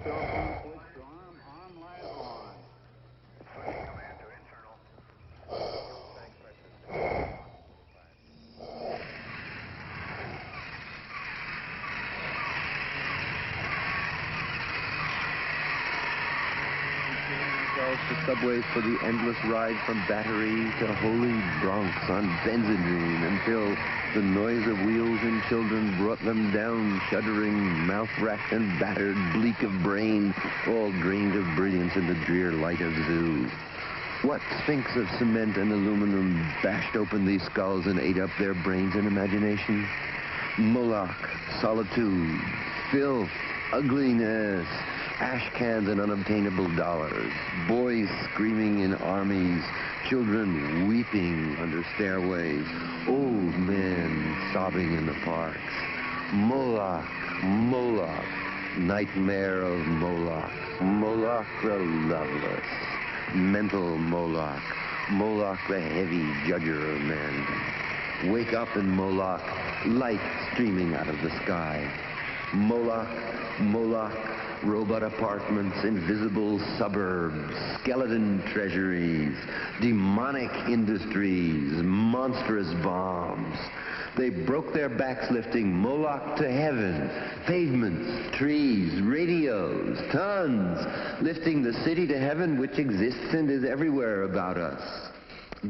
telephone switch to arm light on. Commander, internal. The subways for the endless ride from Battery to holy Bronx on Benzedrine until the noise of wheels and children brought them down, shuddering, mouth-racked and battered, bleak of brain, all drained of brilliance in the drear light of zoo. What sphinx of cement and aluminum bashed open these skulls and ate up their brains and imagination? Moloch, solitude, filth, ugliness, ash cans and unobtainable dollars, boys screaming in armies, children weeping under stairways, old men sobbing in the parks. Moloch, Moloch, nightmare of Moloch, Moloch the loveless, mental Moloch, Moloch the heavy judger of men. Wake up in Moloch, light streaming out of the sky. Moloch, Moloch, robot apartments, invisible suburbs, skeleton treasuries, demonic industries, monstrous bombs. They broke their backs lifting Moloch to heaven, pavements, trees, radios, tons, lifting the city to heaven which exists and is everywhere about us.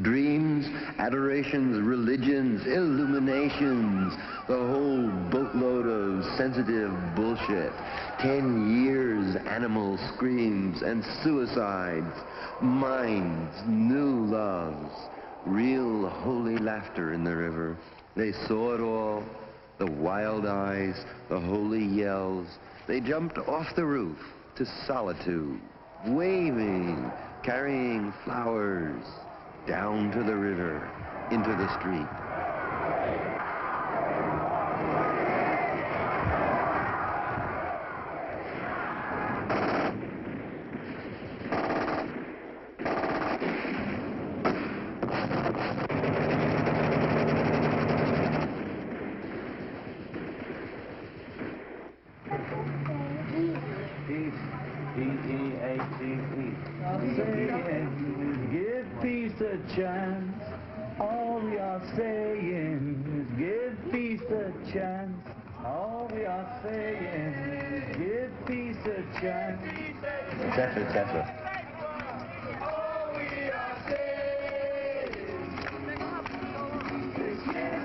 Dreams, adorations, religions, illuminations, the whole boatload of sensitive bullshit. 10 years, animal screams and suicides, minds, new loves, real holy laughter in the river. They saw it all, the wild eyes, the holy yells. They jumped off the roof to solitude, waving, carrying flowers, down to the river, into the street. Give peace a chance. All we are saying is give peace a chance. All we are saying is give peace a chance. Etc. All we are saying is give peace a chance.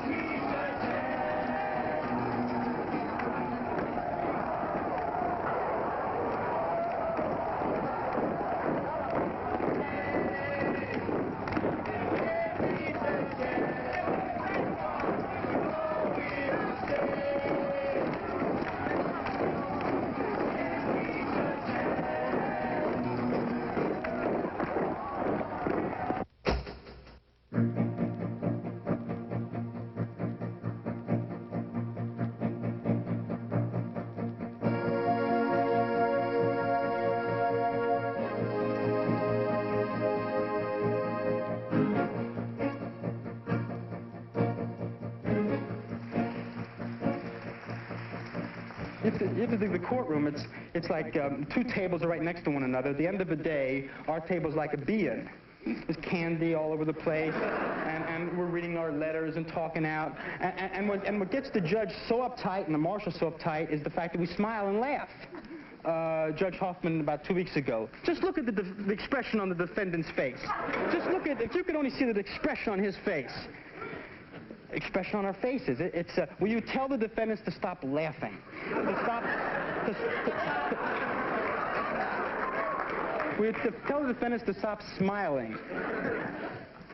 You have to think the courtroom, it's like two tables are right next to one another. At the end of the day, our table's like a being. There's candy all over the place, and we're reading our letters and talking out. And what gets the judge so uptight and the marshal so uptight is the fact that we smile and laugh. Judge Hoffman about 2 weeks ago. Just look at the expression on the defendant's face. Just look at, if you could only see the expression on his face. Expression on our faces. Will you tell the defendants to stop laughing? We have to tell the defendants to stop smiling.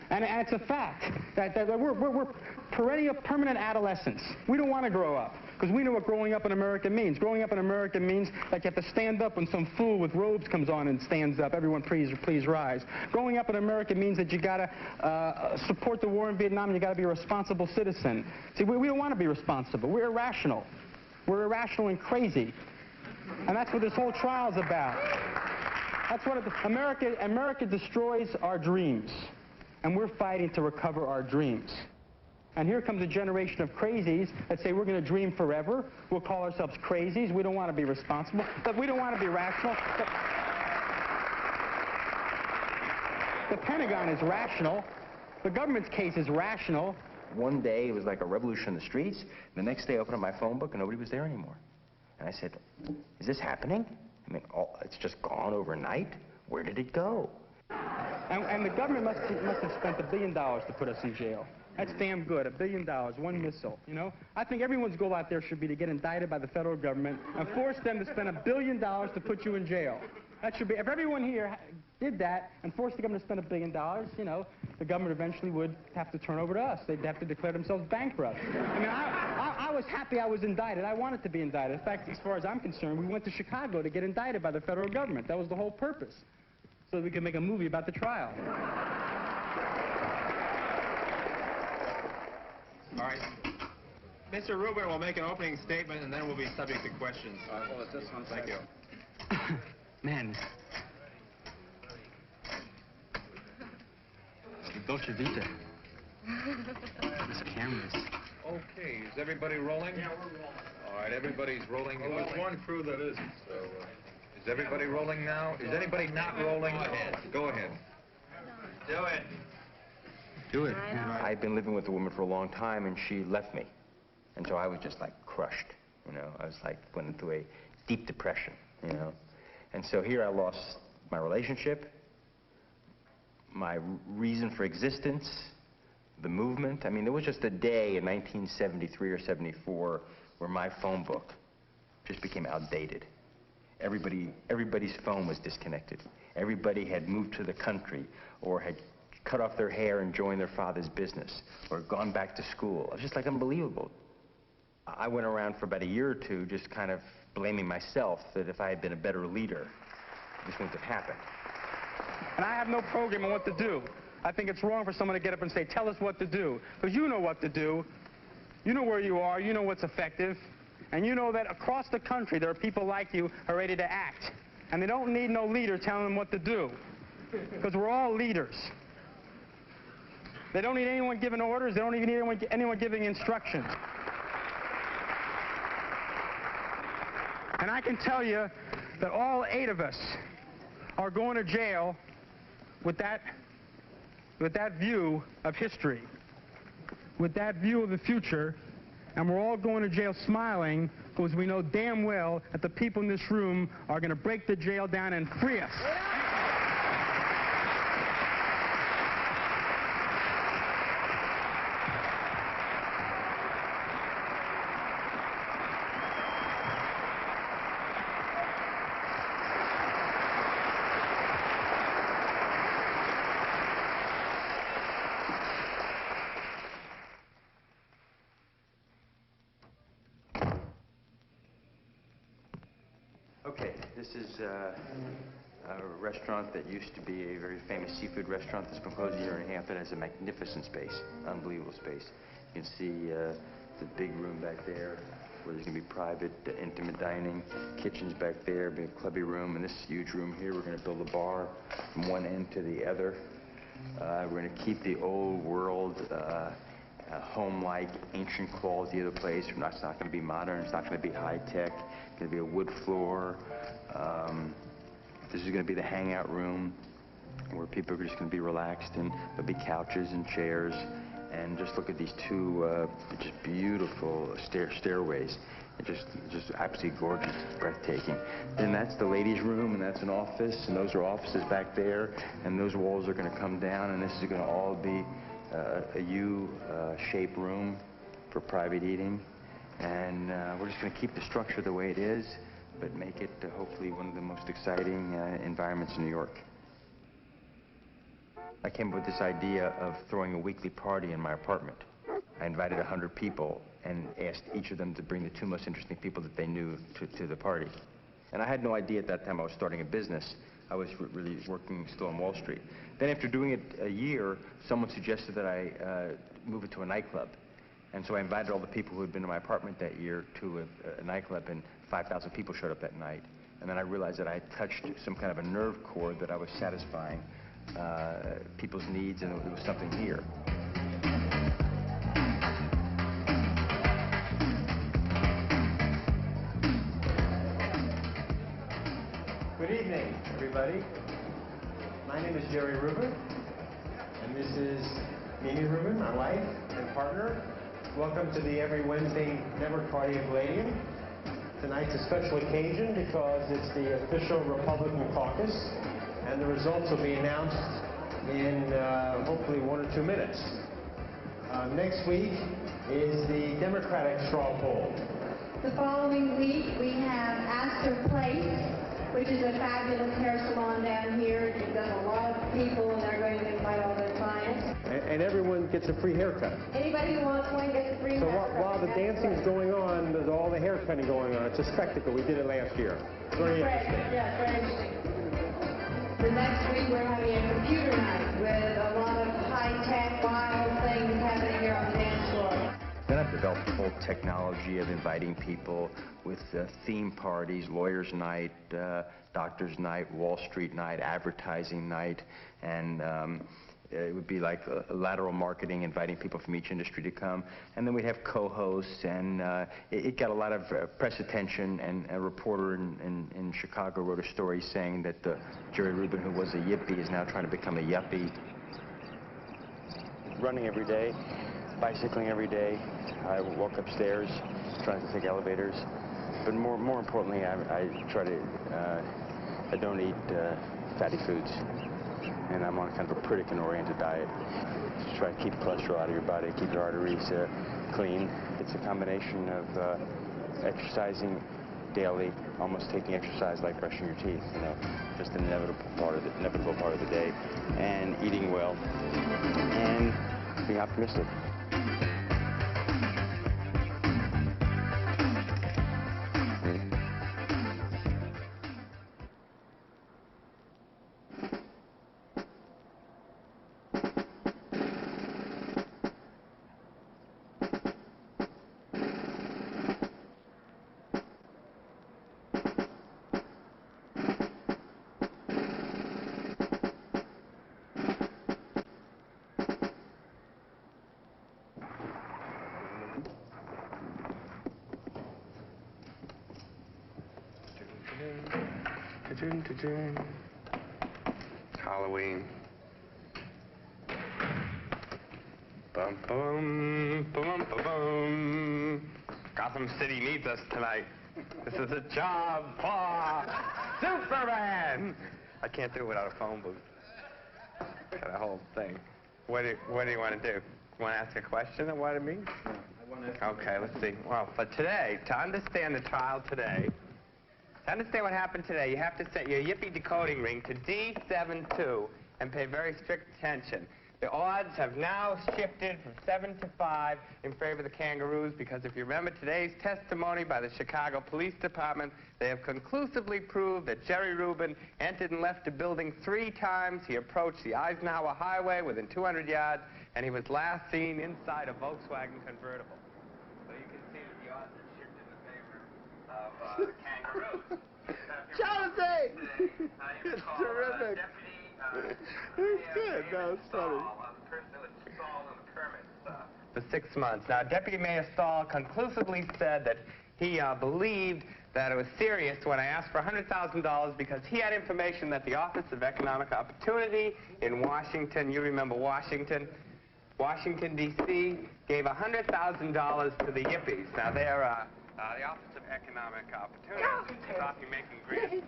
And it's a fact that we're perennial, permanent adolescents. We don't want to grow up, because we know what growing up in America means. Growing up in America means that you have to stand up when some fool with robes comes on and stands up. Everyone, please rise. Growing up in America means that you got to support the war in Vietnam, and you got to be a responsible citizen. See, we don't want to be responsible. We're irrational. We're irrational and crazy. And that's what this whole trial's about. That's what America destroys our dreams. And we're fighting to recover our dreams. And here comes a generation of crazies that say we're going to dream forever. We'll call ourselves crazies. We don't want to be responsible. But we don't want to be rational. The Pentagon is rational. The government's case is rational. One day, it was like a revolution in the streets. The next day, I opened up my phone book, and nobody was there anymore. And I said, is this happening? I mean, it's just gone overnight? Where did it go? And the government must have spent $1 billion to put us in jail. That's damn good, $1 billion, one missile, you know? I think everyone's goal out there should be to get indicted by the federal government and force them to spend $1 billion to put you in jail. That should be, if everyone here did that and forced the government to spend $1 billion, you know, the government eventually would have to turn over to us. They'd have to declare themselves bankrupt. I mean, I was happy I was indicted. I wanted to be indicted. In fact, as far as I'm concerned, we went to Chicago to get indicted by the federal government. That was the whole purpose, so that we could make a movie about the trial. All right. Mr. Rubin will make an opening statement, and then we'll be subject to questions. Hold it this one. Thank you. Man. Dolce Vita. This camera's... Okay, is everybody rolling? Yeah, we're rolling. All right, everybody's rolling. Well, there's one crew that isn't, so... is everybody rolling now? Is anybody not rolling? Go ahead. Go ahead. Do it. Do it. Yeah. I'd been living with a woman for a long time, and she left me. And so I was just, like, crushed, you know? I was, like, went into a deep depression, you know? And so here I lost my relationship, my reason for existence, the movement. I mean, there was just a day in 1973 or 74 where my phone book just became outdated. Everybody's phone was disconnected. Everybody had moved to the country or had cut off their hair and joined their father's business or gone back to school. It was just like unbelievable. I went around for about a year or two just kind of blaming myself that if I had been a better leader, this wouldn't have happened. And I have no program on what to do. I think it's wrong for someone to get up and say, tell us what to do. Because you know what to do. You know where you are. You know what's effective. And you know that across the country there are people like you who are ready to act. And they don't need no leader telling them what to do. Because we're all leaders. They don't need anyone giving orders. They don't even need anyone giving instructions. And I can tell you that all 8 of us are going to jail with that view of history, with that view of the future, and we're all going to jail smiling because we know damn well that the people in this room are going to break the jail down and free us. Okay, this is a restaurant that used to be a very famous seafood restaurant that's been closed a year and a half. It has a magnificent space, unbelievable space. You can see the big room back there where there's going to be private, intimate dining. Kitchen's back there, big clubby room, and this huge room here. We're going to build a bar from one end to the other. We're going to keep the old world, home-like, ancient quality of the place. It's not going to be modern. It's not going to be high-tech. It's going to be a wood floor. This is going to be the hangout room where people are just going to be relaxed, and there'll be couches and chairs. And just look at these two just beautiful stairways. Just absolutely gorgeous, breathtaking. Then that's the ladies' room, and that's an office, and those are offices back there. And those walls are going to come down, and this is going to all be a U-shaped room for private eating. And we're just going to keep the structure the way it is, but make it hopefully one of the most exciting environments in New York. I came up with this idea of throwing a weekly party in my apartment. I invited 100 people and asked each of them to bring the 2 most interesting people that they knew to the party. And I had no idea at that time I was starting a business. I was really working still on Wall Street. Then after doing it a year, someone suggested that I move it to a nightclub. And so I invited all the people who had been to my apartment that year to a nightclub, and 5,000 people showed up that night. And then I realized that I had touched some kind of a nerve chord that I was satisfying people's needs, and there was something here. everybody. My name is Jerry Rubin, and this is Mimi Rubin, my wife and partner. Welcome to the Every Wednesday Network Party of Palladium. Tonight's a special occasion because it's the official Republican caucus, and the results will be announced in hopefully 1 or 2 minutes. Next week is the Democratic straw poll. The following week, we have Astor Place, which is a fabulous hair salon down here. It does a lot of people, and they're going to invite all their clients. And everyone gets a free haircut. Anybody who wants one gets a free So haircut. while the dancing's going on, there's all the hair cutting going on. It's a spectacle. We did it last year. Very interesting. Yeah, very interesting. The next week, we're having a computer night with a lot of high-tech, wild things happening here on the dance floor. Then I've developed a whole technology of inviting people with theme parties, lawyers' night, doctors' night, Wall Street night, advertising night, and it would be like lateral marketing, inviting people from each industry to come. And then we'd have co-hosts, and it got a lot of press attention, and a reporter in Chicago wrote a story saying that Jerry Rubin, who was a yippie, is now trying to become a yuppie. Running every day, bicycling every day. I walk upstairs, trying to take elevators. But more importantly, I try to, I don't eat fatty foods. And I'm on kind of a Pritikin-oriented diet. Just try to keep cholesterol out of your body, keep your arteries clean. It's a combination of exercising daily, almost taking exercise like brushing your teeth, you know, just an inevitable part of the day, and eating well, and being optimistic. It's Halloween. Bum bum bum bum bum. Gotham City needs us tonight. This is a job for Superman. I can't do it without a phone booth. Got a whole thing. What do you want to do? You want to ask a question of what it means? Okay, let's see. Well, for today, to understand the trial today, to understand what happened today, you have to set your Yippee decoding ring to D72 and pay very strict attention. The odds have now shifted from 7 to 5 in favor of the Kangaroos because if you remember today's testimony by the Chicago Police Department, they have conclusively proved that Jerry Rubin entered and left the building 3 times. He approached the Eisenhower Highway within 200 yards, and he was last seen inside a Volkswagen convertible. So you can see that the odds have shifted in favor of the Kangaroos. Jonathan! It's terrific. It's good. No, it's funny. For 6 months. Now, Deputy Mayor Stahl conclusively said that he believed that it was serious when I asked for $100,000 because he had information that the Office of Economic Opportunity in Washington, you remember Washington, D.C., gave $100,000 to the Yippies. Now, they're the Office of Economic Opportunity is not be making grants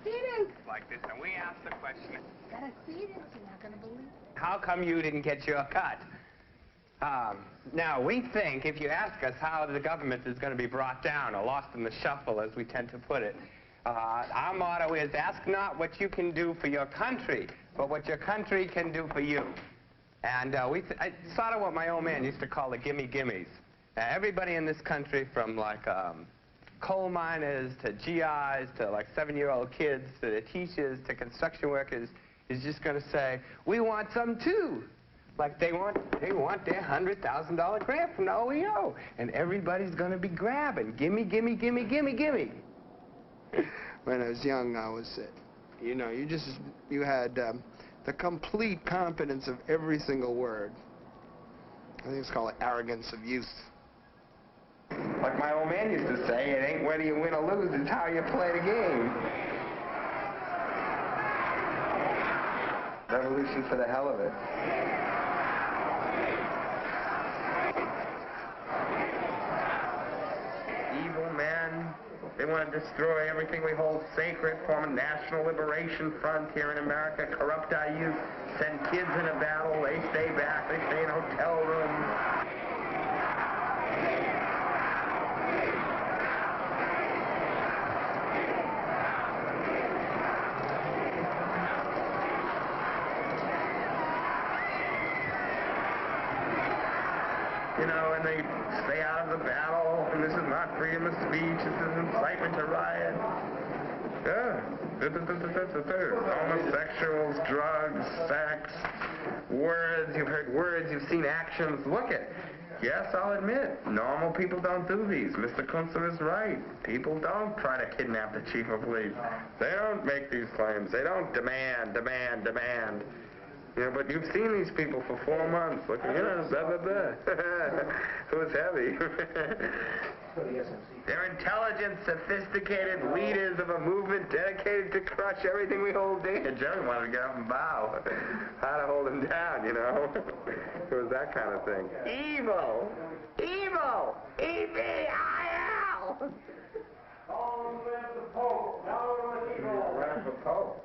like this. And we asked the question, You're not going to believe it. how come you didn't get your cut? Now, we think, if you ask us how the government is going to be brought down or lost in the shuffle, as we tend to put it, our motto is, ask not what you can do for your country, but what your country can do for you. And it's sort of what my old man used to call the gimme-gimmes. Everybody in this country, from like coal miners to GIs to like 7-year-old kids to the teachers to construction workers, is just going to say, we want some too. Like they want their $100,000 grant from the OEO. And everybody's going to be grabbing, gimme, gimme, gimme, gimme, gimme. When I was young, I was, you know, you had the complete confidence of every single word. I think it's called arrogance of youth. Like my old man used to say, it ain't whether you win or lose, it's how you play the game. Revolution for the hell of it. Evil men. They want to destroy everything we hold sacred, form a national liberation front here in America, corrupt our youth, send kids in a battle, they stay back, they stay in hotel rooms. You know, and they stay out of the battle, and this is not freedom of speech, this is incitement to riot. Yeah. Homosexuals, drugs, sex, words, you've heard words, you've seen actions. Look at, yes, I'll admit, normal people don't do these. Mr. Kunstler is right. People don't try to kidnap the chief of police. They don't make these claims. They don't demand. You know, but you've seen these people for 4 months looking, you know, blah, blah, blah. It was heavy. They're intelligent, sophisticated leaders of a movement dedicated to crush everything we hold dear. Jerry wanted to get up and bow. How to hold him down, you know? It was that kind of thing. Evil! Evil! E-V-I-L! Long live the Pope! Long live evil! Running for Pope.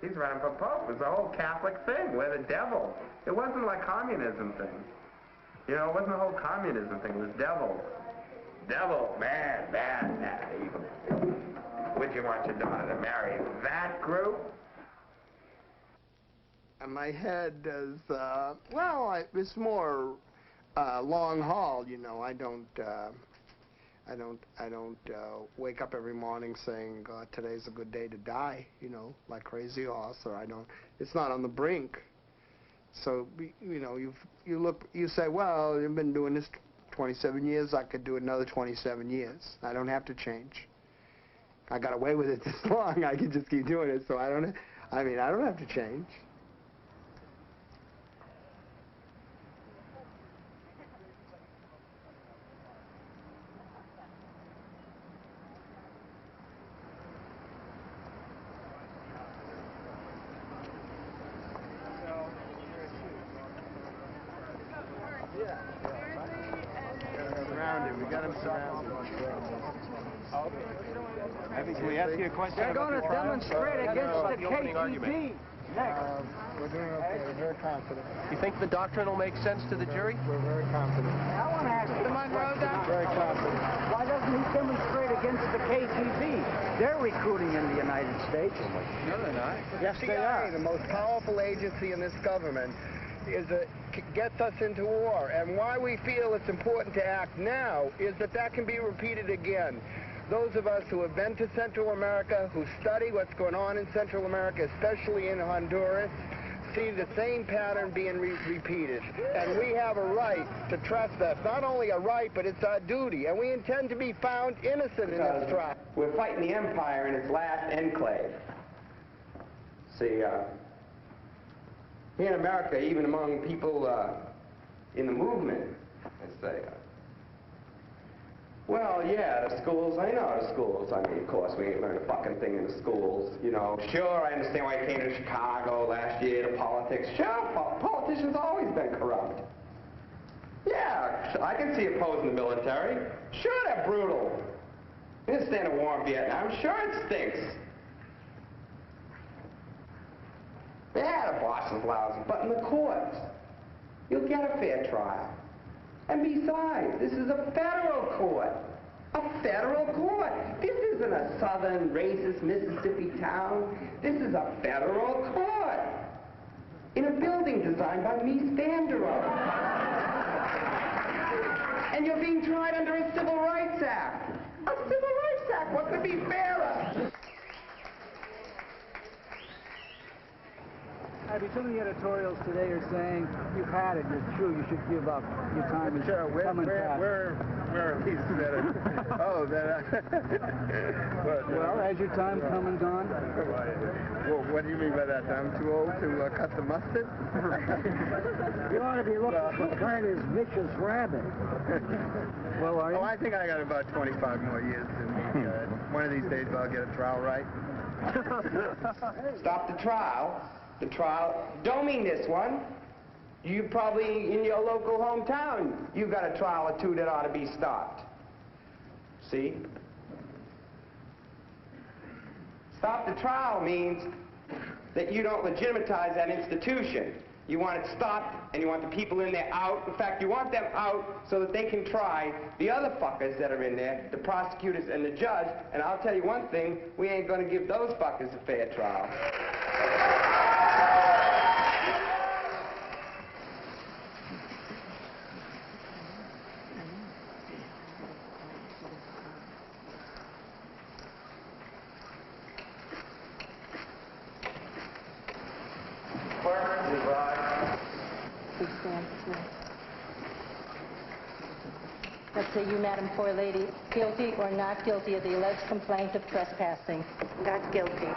He's running for Pope. It was a whole Catholic thing. We're the devil. It wasn't like communism thing. You know, it wasn't a whole communism thing. It was devil. Devil, bad, evil. Would you want your daughter to marry that group? And my head is, it's more long haul, you know. I don't wake up every morning saying, today's a good day to die, you know, like Crazy Horse, or it's not on the brink. So, you know, you say, well, you've been doing this 27 years, I could do another 27 years. I don't have to change. I got away with it this long, I can just keep doing it, so I don't have to change. Can we ask you a question? They're going to demonstrate against the KGB next. We're doing okay. We're very confident. You think the doctrine will make sense to the jury? We're very confident. I want to ask the Monroe doctor. Very confident. Why doesn't he demonstrate against the KGB? They're recruiting in the United States. No, they're not. Yes, they are. The most powerful agency in this government gets us into war. And why we feel it's important to act now is that can be repeated again. Those of us who have been to Central America, who study what's going on in Central America, especially in Honduras, see the same pattern being repeated. And we have a right to trespass. Not only a right, but it's our duty. And we intend to be found innocent in this trial. We're fighting the empire in its last enclave. See, here in America, even among people in the movement, they say, well, yeah, the schools, I know the schools. I mean, of course, we ain't learned a fucking thing in the schools, you know. Sure, I understand why you came to Chicago last year to politics. Sure, politicians always been corrupt. Yeah, I can see opposing the military. Sure, they're brutal. You didn't stand a war in Vietnam. Sure, it stinks. Yeah, the boss is lousy, but in the courts, you'll get a fair trial. And besides, this is a federal court. A federal court. This isn't a southern racist Mississippi town. This is a federal court. In a building designed by Mies van der Rohe. And you're being tried under a Civil Rights Act. A Civil Rights Act. What could be fairer? Abby, some of the editorials today are saying you've had it, it's true, you should give up. Your time is coming fast. Where are these better? Oh, Well, has your time come and gone? Well, what do you mean by that? I'm too old to cut the mustard? You ought to be looking for kind of vicious rabbit. Well, are you? Oh, I think I got about 25 more years in me. One of these days I'll get a trial right. Stop the trial. the trial. Don't mean this one. You probably, in your local hometown, you've got a trial or two that ought to be stopped. See? Stop the trial means that you don't legitimatize that institution. You want it stopped, and you want the people in there out. In fact, you want them out so that they can try the other fuckers that are in there, the prosecutors and the judge. And I'll tell you one thing, we ain't going to give those fuckers a fair trial. Let's say you, Madam Poor Lady, guilty or not guilty of the alleged complaint of trespassing? Not guilty.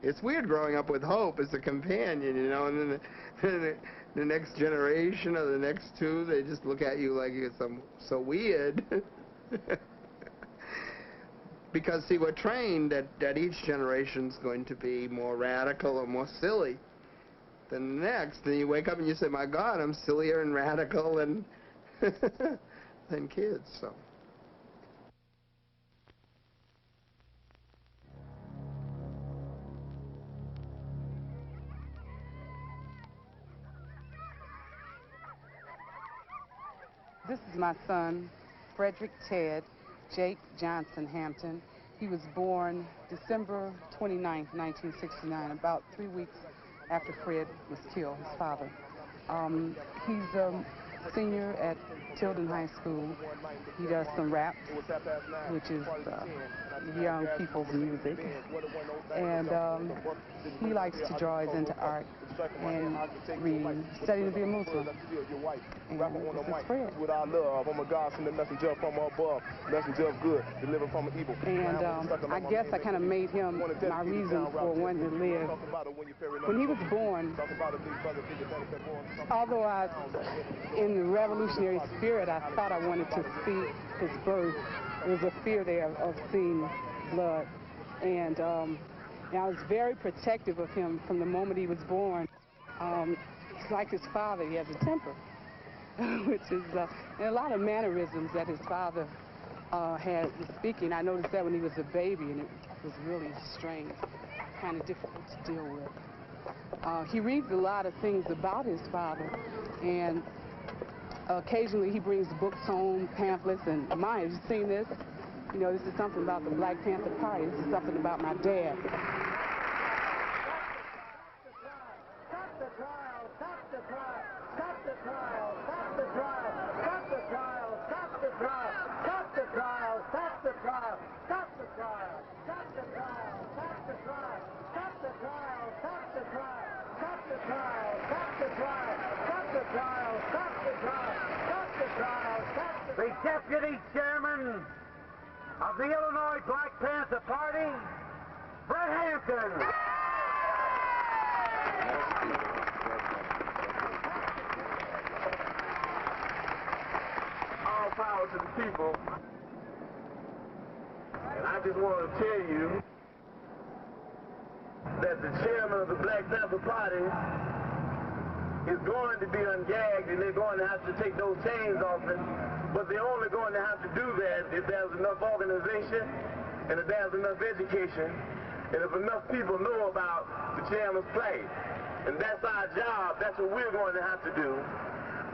It's weird growing up with Hope as a companion, you know, and then the next generation or the next two, they just look at you like you're so weird. Because, see, we're trained that each generation's going to be more radical or more silly than the next. And you wake up and you say, my God, I'm sillier and radical than, than kids, so. This is my son, Frederick Ted Jake Johnson Hampton. He was born December 29, 1969, about 3 weeks after Fred was killed, his father. He's a senior at Tilden High School. He does some rap, which is young people's music. And he likes to draw. He's into art and read, studying to be a Muslim. And this is Fred. With our love, I'm a God, send the messenger from above, messenger of good, delivered from evil. And I guess I kind of made him my reason for wanting to live. When he was born, although in the revolutionary spirit, I thought I wanted to see his birth. There was a fear there of seeing blood. And I was very protective of him from the moment he was born. He's like his father. He has a temper, which is and a lot of mannerisms that his father had speaking. I noticed that when he was a baby, and it was really strange, kind of difficult to deal with. He reads a lot of things about his father, and occasionally he brings books home, pamphlets, and mine. Have you seen this? You know, this is something about the Black Panther Party. This is something about my dad. The Deputy Chairman of the Illinois Black Panther Party, Fred Hampton. All power to the people. And I just want to tell you that the chairman of the Black Panther Party is going to be ungagged, and they're going to have to take those chains off him. But they're only going to have to do that if there's enough organization and if there's enough education and if enough people know about the chairman's plight. And that's our job. That's what we're going to have to do.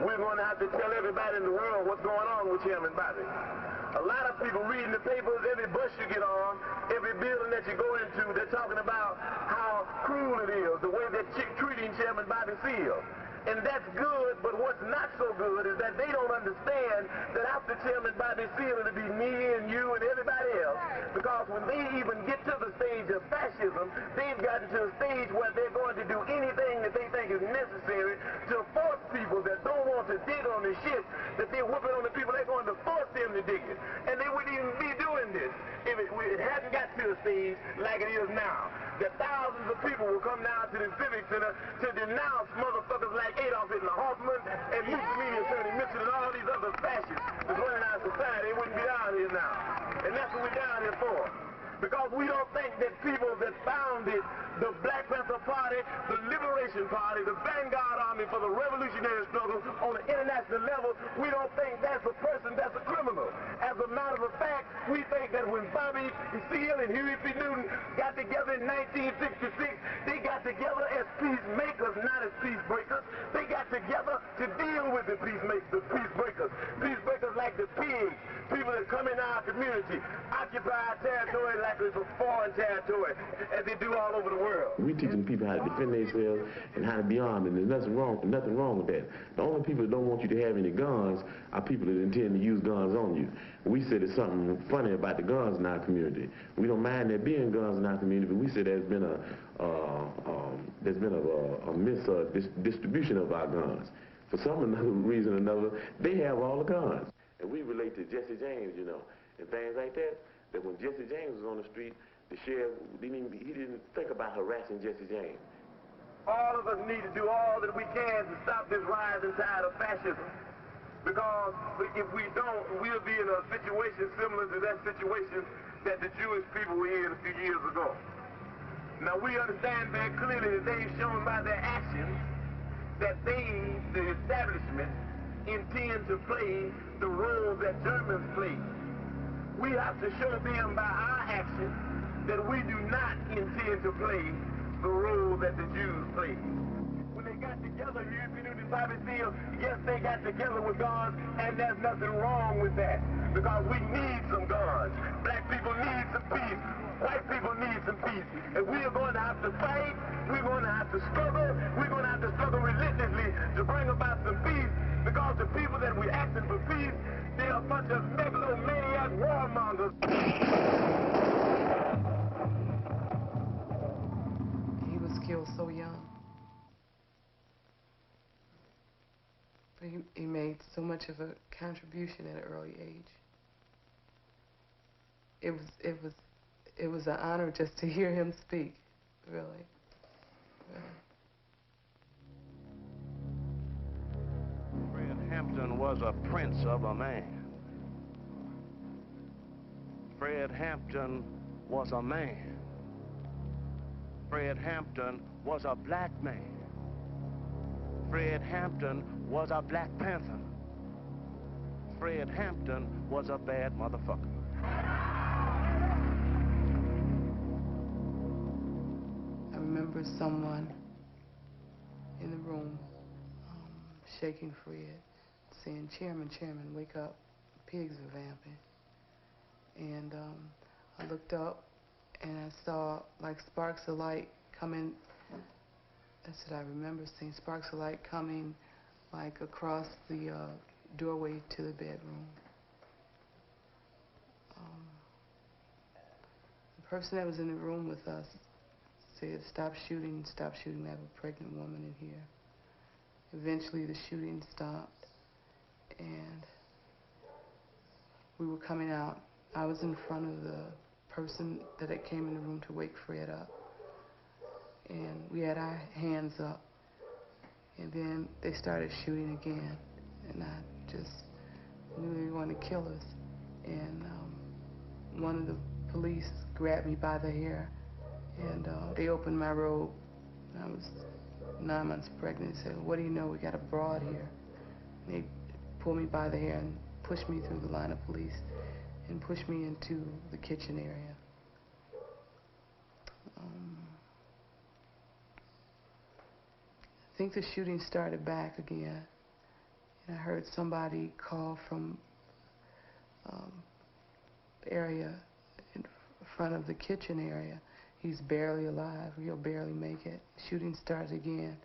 We're going to have to tell everybody in the world what's going on with Chairman Bobby. A lot of people reading the papers, every bus you get on, every building that you go into, they're talking about how cruel it is, the way they're treating Chairman Bobby Seale. And that's good But what's not so good is that they don't understand that after Chairman Bobby Seale, it'll be me and you and everybody else. Because when they even get to the stage of fascism, they've gotten to a stage where they're going to do anything that they think is necessary to force people that don't want to dig on the shit that they're whooping on the people. They're going to force them to dig it. And they wouldn't even be doing this if it hadn't got to a stage like it is now. That thousands of people will come down to the Civic Center to denounce motherfuckers like Adolf Hitler, Hoffman, and Mussolini, and Tony Mitchell, and all these other fascists that's running our society. They wouldn't be down here now. And that's what we're down here for. Because we don't think that people that founded the Black Panther Party, the Liberation Party, the Vanguard Army for the revolutionary struggle on the international level, we don't think that's a person that's a criminal. As a matter of fact, we think that when Bobby Seale and Huey P. Newton got together in 1966, they got together as peacemakers, not as peace breakers. They got together to deal with the peace breakers. Peacemakers like the pigs, people that come in our community, occupy our territory like it's a foreign territory, as they do all over the world. We teaching people how to defend themselves and how to be armed, and there's nothing wrong with that. The only people that don't want you to have any guns are people that intend to use guns on you. We said there's something funny about the guns in our community. We don't mind there being guns in our community, but we said there's been a misdistribution of our guns. For some reason or another, they have all the guns. And we relate to Jesse James, you know, and things like that. That when Jesse James was on the street, the sheriff, he didn't think about harassing Jesse James. All of us need to do all that we can to stop this rising tide of fascism. Because if we don't, we'll be in a situation similar to that situation that the Jewish people were in a few years ago. Now we understand very clearly that they've shown by their actions that they, the establishment, intend to play the role that Germans played. We have to show them by our actions that we do not intend to play the role that the Jews played. When they got together, Huey P. Newton and Bobby Seale, yes, they got together with guns, and there's nothing wrong with that, because we need some guns. Black people need some peace. White people need some peace. And we are going to have to fight. We're going to have to struggle. We're going to have to struggle relentlessly to bring about some peace, because the people that we're asking for peace, they're a bunch of megalomaniac warmongers. He was killed so young. But he made so much of a contribution at an early age. It was an honor just to hear him speak, really. Fred Hampton was a prince of a man. Fred Hampton was a man. Fred Hampton was a black man. Fred Hampton was a Black Panther. Fred Hampton was a bad motherfucker. I remember someone in the room shaking Fred, saying, Chairman, wake up. Pigs are vamping. And I looked up and I saw like sparks of light coming. That's what I remember seeing, sparks of light coming like across the doorway to the bedroom. The person that was in the room with us said, stop shooting, we have a pregnant woman in here. Eventually the shooting stopped and we were coming out. I was in front of the person that came in the room to wake Fred up. And we had our hands up. And then they started shooting again. And I just knew they were going to kill us. And one of the police grabbed me by the hair. And they opened my robe. I was 9 months pregnant. They said, what do you know? We got a broad here. And they pulled me by the hair and pushed me through the line of police and pushed me into the kitchen area. I think the shooting started back again. And I heard somebody call from the area in front of the kitchen area. He's barely alive. He'll barely make it. Shooting starts again.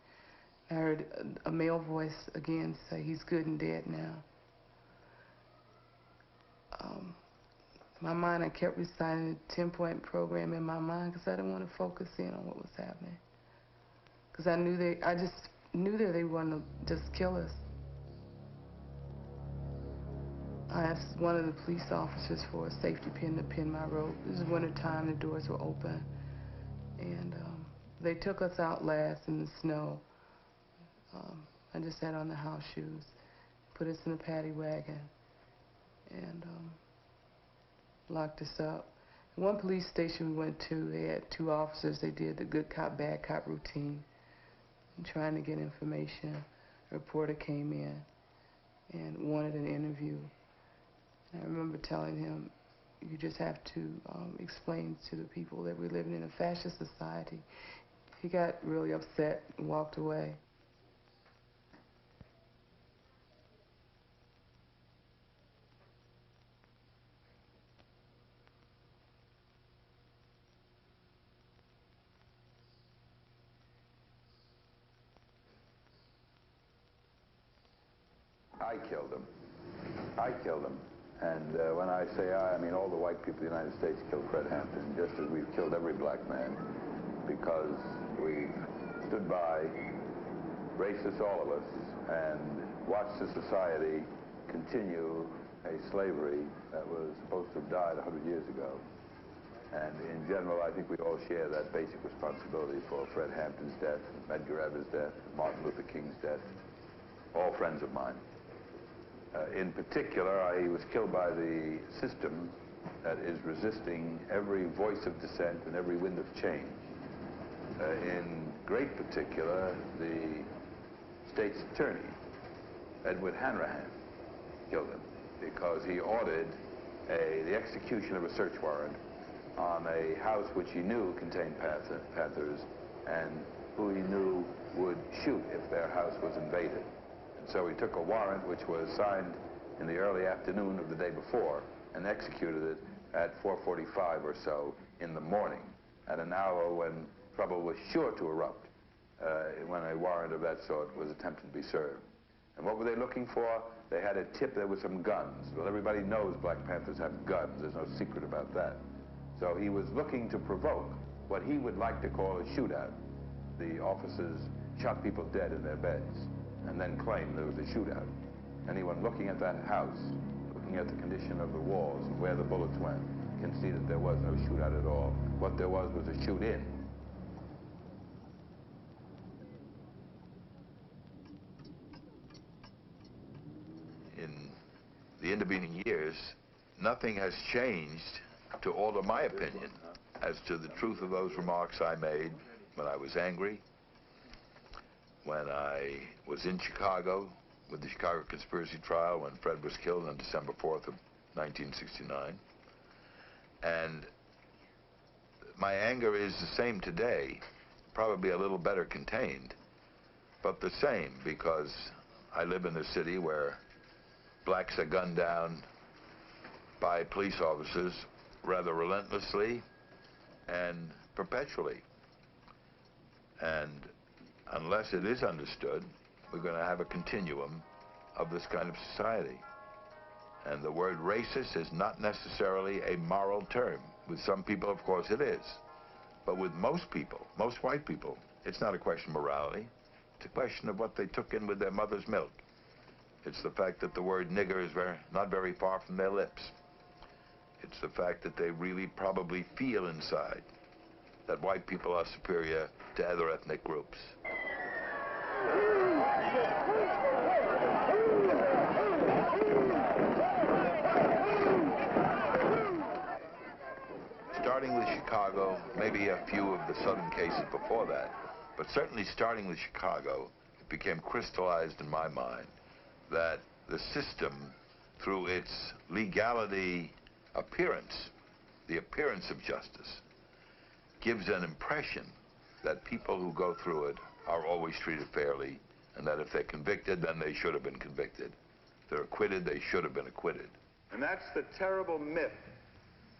I heard a male voice again say, "He's good and dead now." In my mind, I kept reciting the 10-point program in my mind because I didn't want to focus in on what was happening. Because I just knew that they wanted to just kill us. I asked one of the police officers for a safety pin to pin my rope. This is winter time, the doors were open. And they took us out last in the snow. I just had on the house shoes, put us in a paddy wagon, and locked us up. One police station we went to, they had 2 officers. They did the good cop, bad cop routine, and trying to get information. A reporter came in and wanted an interview. And I remember telling him, you just have to explain to the people that we're living in a fascist society. He got really upset and walked away. I killed him. I killed him. And when I say I mean all the white people in the United States killed Fred Hampton, just as we've killed every black man, because we stood by, racist all of us, and watched the society continue a slavery that was supposed to have died 100 years ago. And in general, I think we all share that basic responsibility for Fred Hampton's death, Medgar Evers' death, Martin Luther King's death, all friends of mine. In particular, he was killed by the system that is resisting every voice of dissent and every wind of change. In great particular, the state's attorney, Edward Hanrahan, killed him because he ordered the execution of a search warrant on a house which he knew contained Panthers and who he knew would shoot if their house was invaded. So he took a warrant which was signed in the early afternoon of the day before and executed it at 4:45 or so in the morning, at an hour when trouble was sure to erupt, when a warrant of that sort was attempted to be served. And what were they looking for? They had a tip there were some guns. Well, everybody knows Black Panthers have guns. There's no secret about that. So he was looking to provoke what he would like to call a shootout. The officers shot people dead in their beds and then claimed there was a shootout. Anyone looking at that house, looking at the condition of the walls and where the bullets went, can see that there was no shootout at all. What there was a shoot-in. In the intervening years, nothing has changed to alter my opinion as to the truth of those remarks I made when I was angry, when I was in Chicago with the Chicago conspiracy trial when Fred was killed on December 4th of 1969. And my anger is the same today, probably a little better contained, but the same, because I live in a city where blacks are gunned down by police officers rather relentlessly and perpetually. And unless it is understood, we're going to have a continuum of this kind of society. And the word racist is not necessarily a moral term. With some people, of course, it is. But with most people, most white people, it's not a question of morality. It's a question of what they took in with their mother's milk. It's the fact that the word nigger is not very far from their lips. It's the fact that they really probably feel inside that white people are superior to other ethnic groups. Starting with Chicago, maybe a few of the southern cases before that, but certainly starting with Chicago, it became crystallized in my mind that the system, through its legality appearance, the appearance of justice, gives an impression that people who go through it are always treated fairly, and that if they're convicted, then they should have been convicted. If they're acquitted, they should have been acquitted. And that's the terrible myth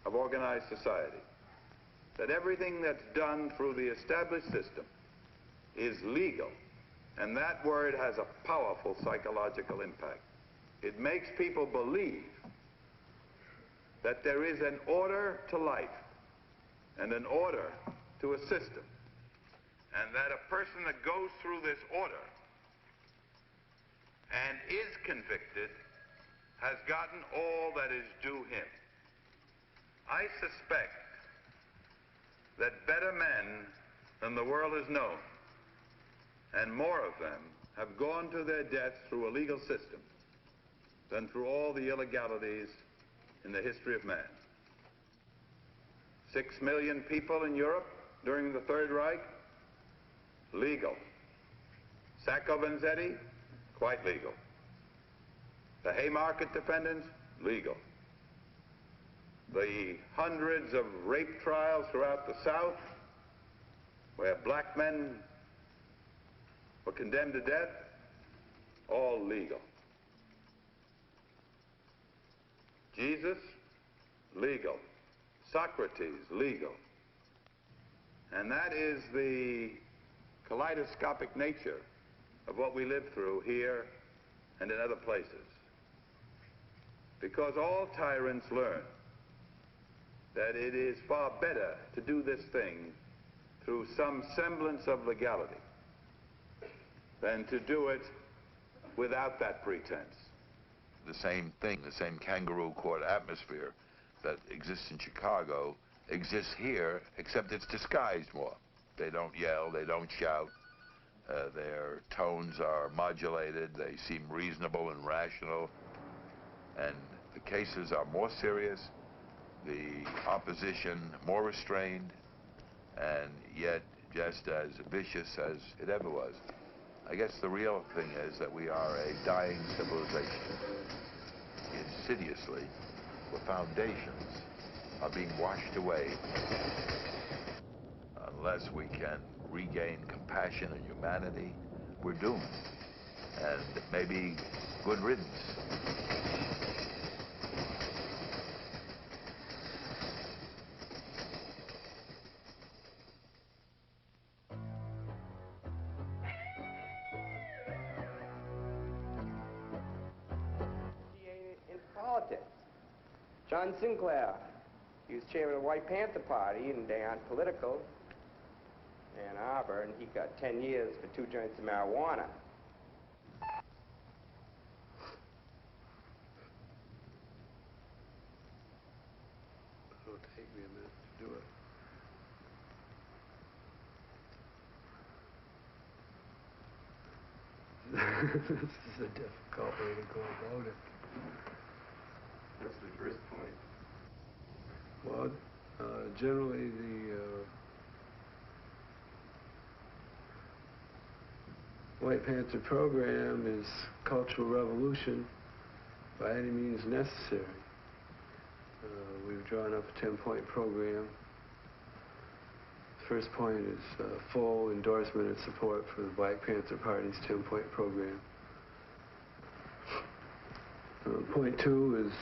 of organized society, that everything that's done through the established system is legal And that word has a powerful psychological impact. It makes people believe that there is an order to life and an order to a system, and that a person that goes through this order and is convicted has gotten all that is due him. I suspect that better men than the world has known, and more of them, have gone to their deaths through a legal system than through all the illegalities in the history of man. 6 million people in Europe during the Third Reich, legal. Sacco Vanzetti, quite legal. The Haymarket defendants, legal. The hundreds of rape trials throughout the South, where black men were condemned to death, all legal. Jesus, legal. Socrates, legal. And that is the kaleidoscopic nature of what we live through here and in other places. Because all tyrants learn that it is far better to do this thing through some semblance of legality than to do it without that pretense. The same thing, the same kangaroo court atmosphere that exists in Chicago exists here, except it's disguised more. They don't yell, they don't shout. Their tones are modulated, they seem reasonable and rational, and the cases are more serious, the opposition more restrained, and yet just as vicious as it ever was. I guess the real thing is that we are a dying civilization. Insidiously, the foundations are being washed away. Unless we can regain compassion and humanity, we're doomed. And maybe good riddance. In politics. John Sinclair, he was chairman of the White Panther Party in Political, Ann Arbor, and he got 10 years for 2 joints of marijuana. It'll take me a minute to do it. This is a difficult way to go about it. What's the first point? Well, generally the White Panther program is cultural revolution by any means necessary. We've drawn up a 10-point program. First point is full endorsement and support for the Black Panther Party's 10-point program. Point 2 is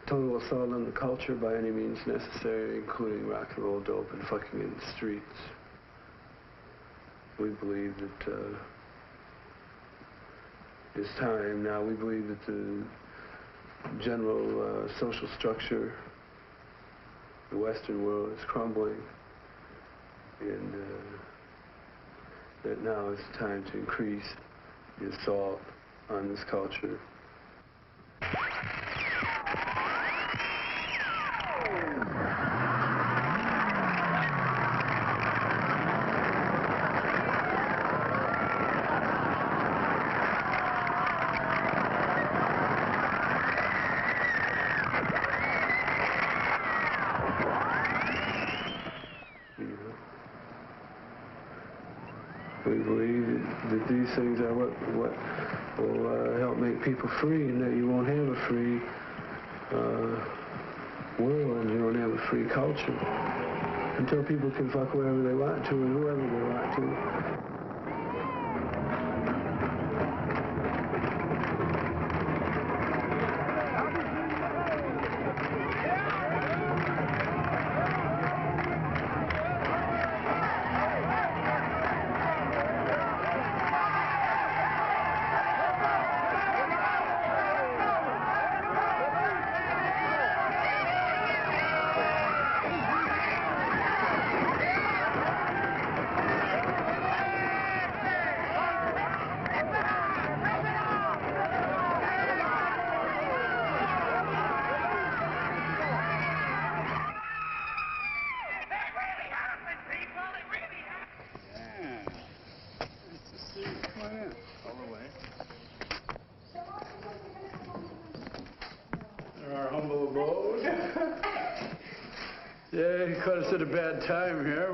total assault on the culture by any means necessary, including rock and roll, dope, and fucking in the streets. We believe that it's time now. We believe that the general social structure of the Western world is crumbling, and that now is time to increase the assault on this culture. We believe that these things are what will help make people free, and that you won't have a free world, you won't have a free culture until people can fuck wherever they want to and whoever they want to. Yeah, you caught us at a bad time here.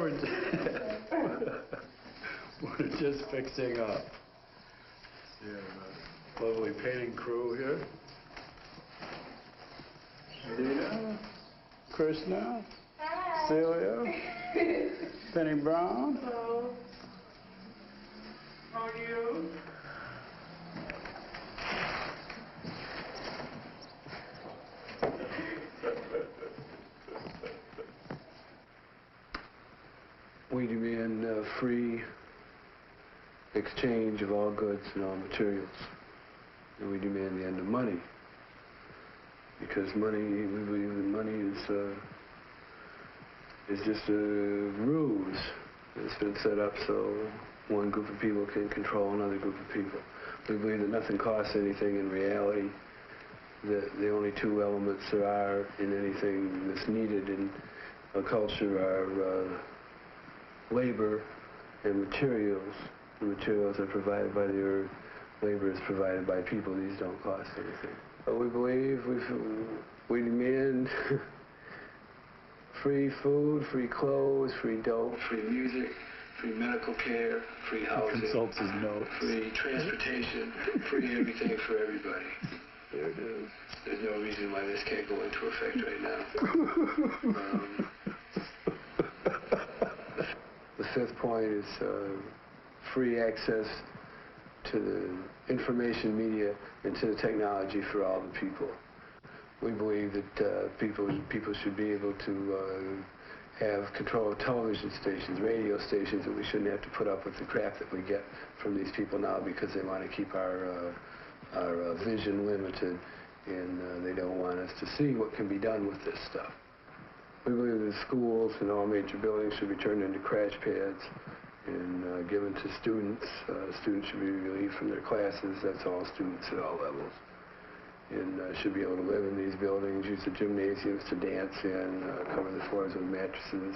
We're just fixing up. Yeah, lovely painting crew here. Dina, Krishna, Celia, Penny Brown. Hello. How are you? We demand free exchange of all goods and all materials. And we demand the end of money. Because money, we believe that money is just a ruse. It's been set up so one group of people can control another group of people. We believe that nothing costs anything in reality. That the only two elements there are in anything that's needed in a culture are labor and materials. The materials are provided by the earth. Labor is provided by people. These don't cost anything. But we believe we demand free food, free clothes, free dope, free music, free medical care, free housing, consults his notes, free transportation, free everything for everybody. There it is. There's no reason why this can't go into effect right now. The fifth point is free access to the information media and to the technology for all the people. We believe that people should be able to have control of television stations, radio stations, that we shouldn't have to put up with the crap that we get from these people now because they want to keep our vision limited and they don't want us to see what can be done with this stuff. We believe that schools and all major buildings should be turned into crash pads and given to students. Students should be relieved from their classes. That's all students at all levels. And should be able to live in these buildings, use the gymnasiums to dance in, cover the floors with mattresses,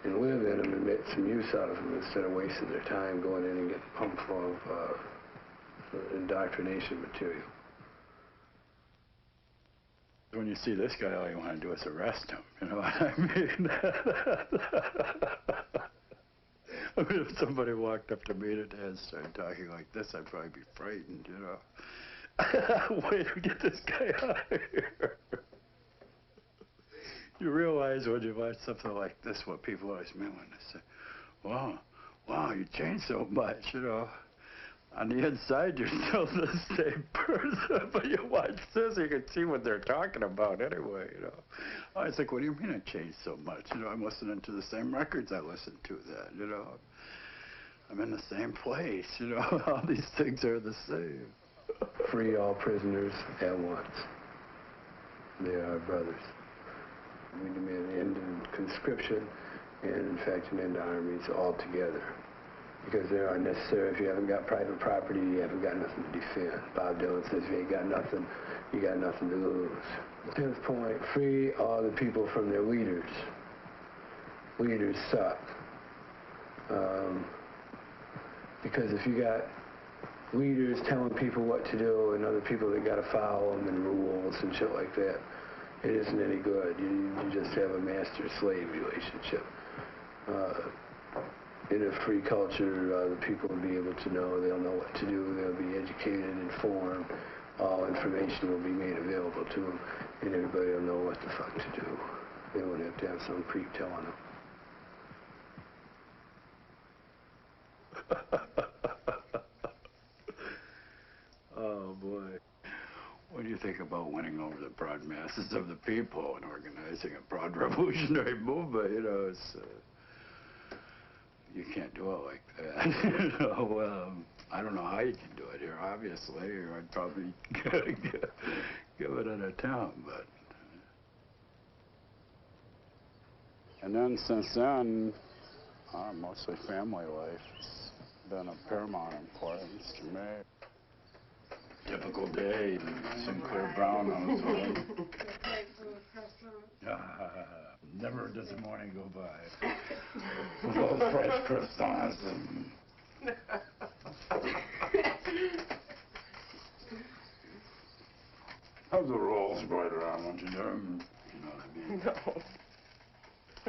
and live in them and make some use out of them instead of wasting their time going in and getting pumped full of indoctrination material. When you see this guy, all you want to do is arrest him, you know what I mean? I mean, if somebody walked up to me today and started talking like this, I'd probably be frightened, you know. Way to get this guy out of here. You realize when you watch something like this, what people always mean when they say, wow, you changed so much, you know. On the inside, you're still the same person, but you watch this, you can see what they're talking about anyway, you know. I was like, what do you mean I changed so much? You know, I'm listening to the same records I listened to then, you know. I'm in the same place, you know. All these things are the same. Free all prisoners at once. They are our brothers. We demand an end to conscription and, in fact, an end to armies altogether. Because they are necessary. If you haven't got private property, you haven't got nothing to defend. Bob Dylan says if you ain't got nothing, you got nothing to lose. 10th point, free all the people from their leaders. Leaders suck. Because if you got leaders telling people what to do and other people that got to follow them and rules and shit like that, it isn't any good. You just have a master-slave relationship. In a free culture, the people will be able to know, they'll know what to do, they'll be educated, informed, all information will be made available to them, and everybody will know what the fuck to do. They won't have to have some creep telling them. Oh boy. What do you think about winning over the broad masses of the people and organizing a broad revolutionary movement? You know, it's... you can't do it like that. You know, I don't know how you can do it here, obviously, or I'd probably give it an attempt, but... And then, since then, mostly family life has been of paramount importance to me. Typical day, Sinclair Brown on his own. Never does a morning go by without fresh croissants and... How's the rolls right around, won't you do them? You know what I mean? No.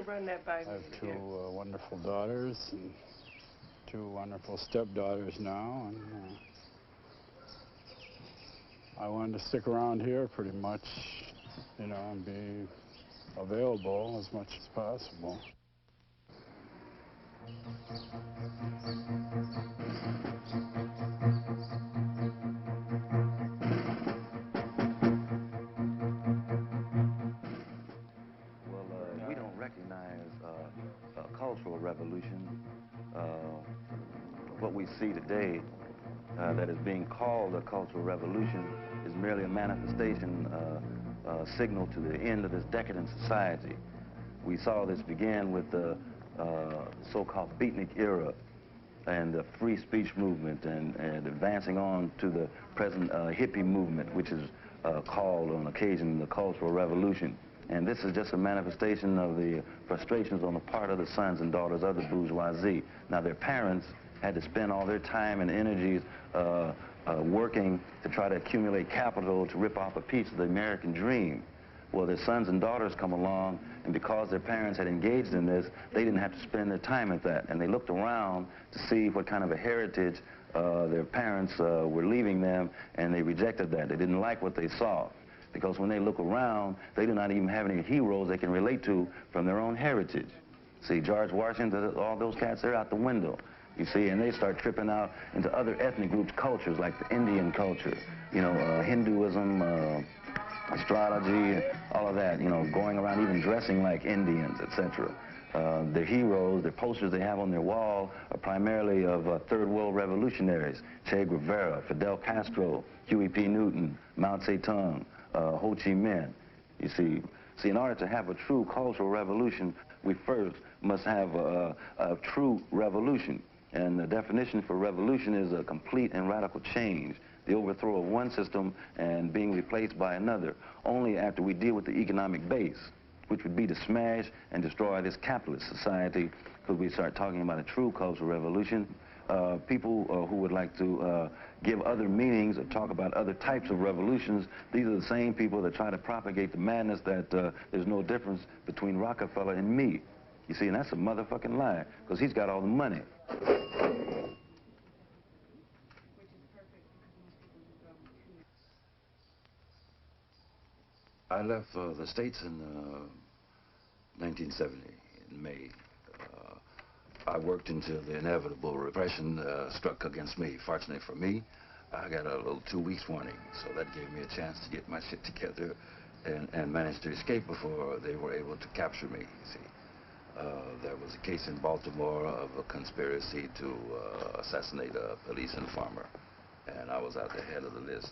Run that by me. I have two wonderful daughters and two wonderful stepdaughters now, and I wanted to stick around here pretty much, you know, and be available as much as possible. We don't recognize a cultural revolution. What we see today that is being called a cultural revolution is merely a manifestation, signal to the end of this decadent society. We saw this begin with the so-called beatnik era and the free speech movement and advancing on to the present hippie movement, which is called on occasion the cultural revolution. And this is just a manifestation of the frustrations on the part of the sons and daughters of the bourgeoisie. Now, their parents had to spend all their time and energies working to try to accumulate capital to rip off a piece of the American dream. Well, their sons and daughters come along, and because their parents had engaged in this, they didn't have to spend their time at that. And they looked around to see what kind of a heritage their parents were leaving them, and they rejected that. They didn't like what they saw. Because when they look around, they do not even have any heroes they can relate to from their own heritage. See, George Washington, all those cats, they're out the window, you see, and they start tripping out into other ethnic groups' cultures, like the Indian culture, you know, Hinduism, astrology, all of that, you know, going around even dressing like Indians, etc. Their heroes, their posters they have on their wall are primarily of third world revolutionaries, Che Guevara, Fidel Castro, Huey P. Newton, Mao Zedong, Ho Chi Minh. You see, in order to have a true cultural revolution, we first must have a true revolution. And the definition for revolution is a complete and radical change, the overthrow of one system and being replaced by another, only after we deal with the economic base, which would be to smash and destroy this capitalist society, could we start talking about a true cultural revolution. People who would like to give other meanings or talk about other types of revolutions, these are the same people that try to propagate the madness that there's no difference between Rockefeller and me. You see, and that's a motherfucking lie, because he's got all the money. I left the States in 1970, in May. I worked until the inevitable repression struck against me. Fortunately for me, I got a little 2 weeks warning, so that gave me a chance to get my shit together and manage to escape before they were able to capture me, you see. There was a case in Baltimore of a conspiracy to assassinate a police informer, and I was at the head of the list.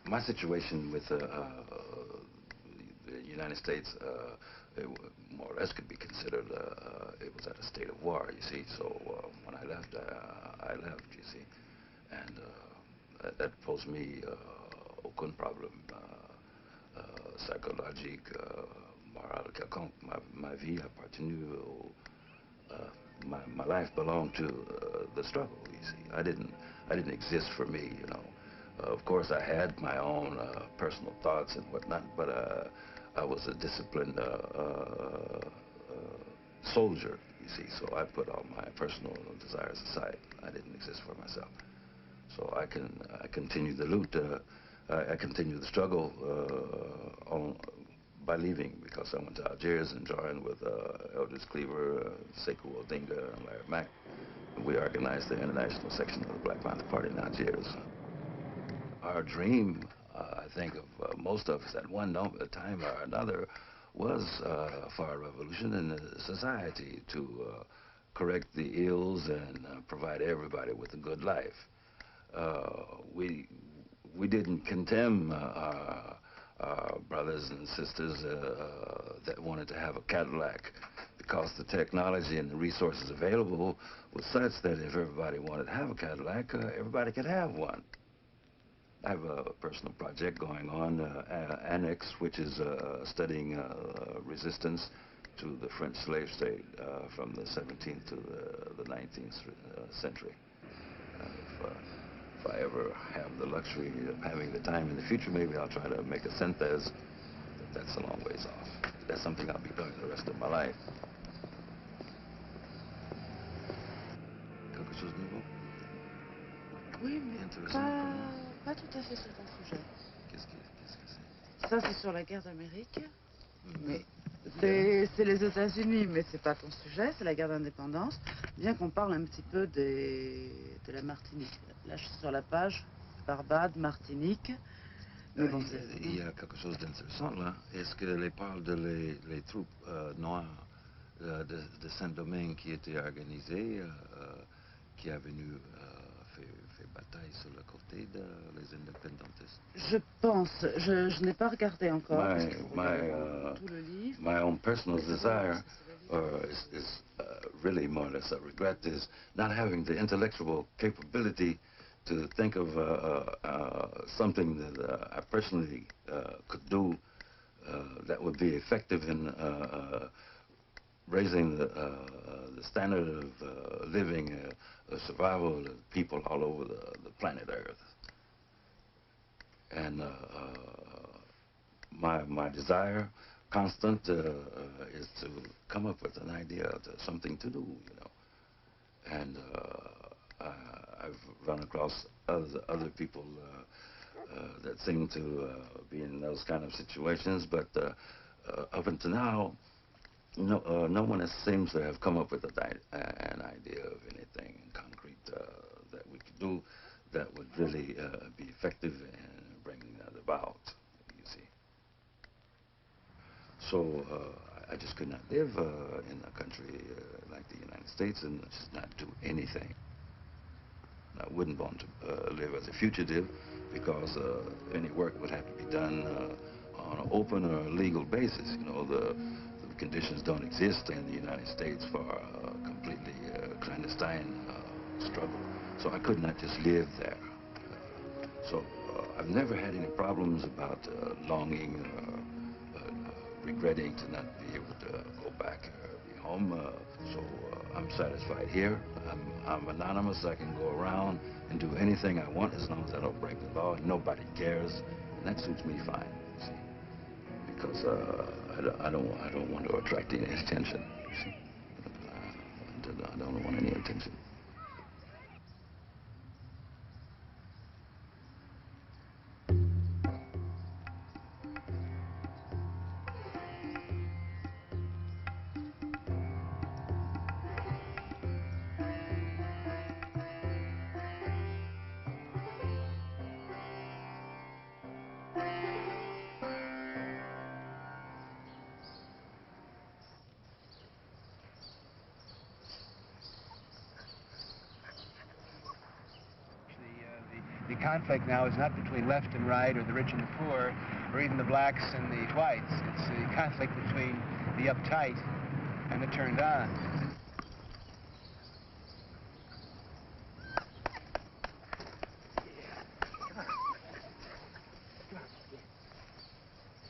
My situation with the United States, it more or less could be considered, it was at a state of war, you see. So when I left, you see. And that posed me aucun problem psychologique, moral quelconque. Ma vie appartenue my life belonged to the struggle, you see. I didn't exist for me, you know. Of course, I had my own personal thoughts and whatnot, but I was a disciplined soldier, you see, so I put all my personal desires aside. I didn't exist for myself. So I continued the loot, I continued the struggle by leaving, because I went to Algiers and joined with Eldridge Cleaver, Sekou Odinga, and Larry Mack. We organized the international section of the Black Panther Party in Algiers. Our dream, I think of most of us at one time or another, was for a revolution in the society to correct the ills and provide everybody with a good life. We didn't condemn our brothers and sisters that wanted to have a Cadillac, because the technology and the resources available was such that if everybody wanted to have a Cadillac, everybody could have one. I have a personal project going on, Annex, which is studying resistance to the French slave state from the 17th to the 19th century. If I ever have the luxury of having the time in the future, maybe I'll try to make a synthèse, but that's a long ways off. That's something I'll be doing the rest of my life. Oui, mais pas tout à fait sur ton sujet. Qu'est-ce que c'est? Ça, c'est sur la guerre d'Amérique. Mais c'est les États-Unis, mais c'est pas ton sujet, c'est la guerre d'indépendance. Bien qu'on parle un petit peu de la Martinique. Là, je suis sur la page Barbade, Martinique. Mais bon, il y a quelque chose d'intéressant là. Est-ce qu'elle parle de les troupes noires de Saint-Domingue qui étaient organisées, qui est venu faire bataille sur le côté des indépendantistes? Je pense, je n'ai pas regardé encore. Tout le livre. My own personal desire is really more or less a regret, is not having the intellectual capability to think of something that I personally could do that would be effective in raising the standard of living, survival of people all over the planet Earth. And my desire, constant, is to come up with an idea, something to do, you know. And I've run across other people that seem to be in those kind of situations, but up until now, no one seems to have come up with an idea of anything in concrete that we could do that would really be effective in bringing that about, you see. So I just could not live in a country like the United States and just not do anything. I wouldn't want to live as a fugitive because any work would have to be done on an open or legal basis. You know, the conditions don't exist in the United States for a completely clandestine struggle. So I could not just live there. So I've never had any problems about longing regretting to not be able to go back or be home. So I'm satisfied here. I'm anonymous. I can go around and do anything I want as long as I don't break the law and nobody cares. And that suits me fine, you see. Because I don't want to attract any attention, you see. I don't want any attention. The conflict now is not between left and right or the rich and the poor or even the blacks and the whites. It's the conflict between the uptight and the turned on.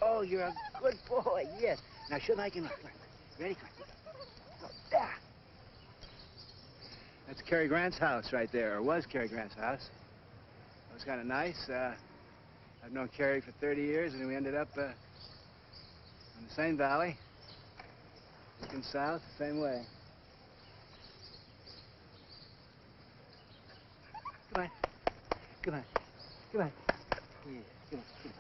Oh, you're a good boy, yes. Now show me I can run. Ready? Go. There. That's Cary Grant's house right there, or was Cary Grant's house. It was kind of nice. I've known Cary for 30 years, and we ended up in the same valley, looking south, same way. Come on. Come on. Come on. Yeah, come on. Come on.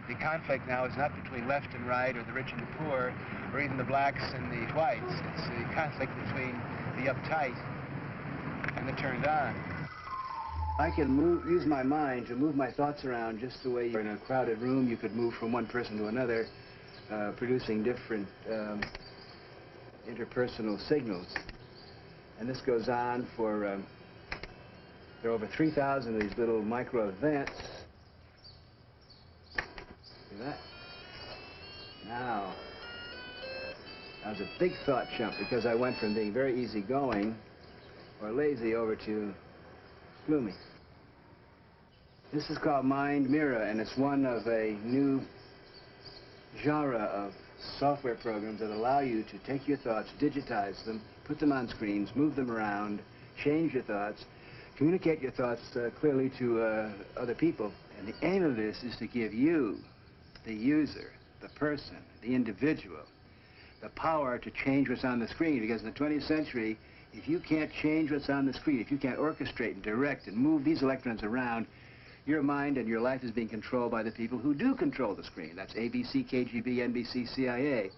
The conflict now is not between left and right or the rich and the poor or even the blacks and the whites. It's the conflict between the uptight and the turned on. I can use my mind to move my thoughts around just the way you're in a crowded room. You could move from one person to another, producing different interpersonal signals. And this goes on for, there are over 3,000 of these little micro events. See that? Now, that was a big thought jump because I went from being very easygoing or lazy over to gloomy. This is called Mind Mirror, and it's one of a new genre of software programs that allow you to take your thoughts, digitize them, put them on screens, move them around, change your thoughts, communicate your thoughts clearly to other people. And the aim of this is to give you the user, the person, the individual, the power to change what's on the screen. Because in the 20th century, if you can't change what's on the screen, if you can't orchestrate and direct and move these electrons around, your mind and your life is being controlled by the people who do control the screen. That's ABC, KGB, NBC, CIA.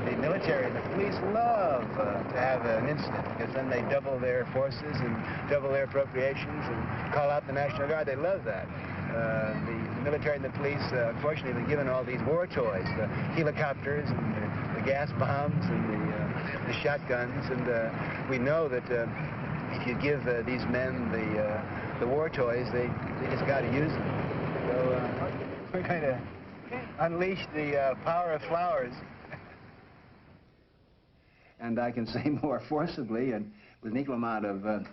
The military and the police love to have an incident, because then they double their forces and double their appropriations and call out the National Guard. They love that. The military and the police, unfortunately, have been given all these war toys, the helicopters and the gas bombs and the shotguns, and we know that if you give these men the war toys, they just got to use them. So we're going to unleash the power of flowers. And I can say more forcibly and with an equal amount of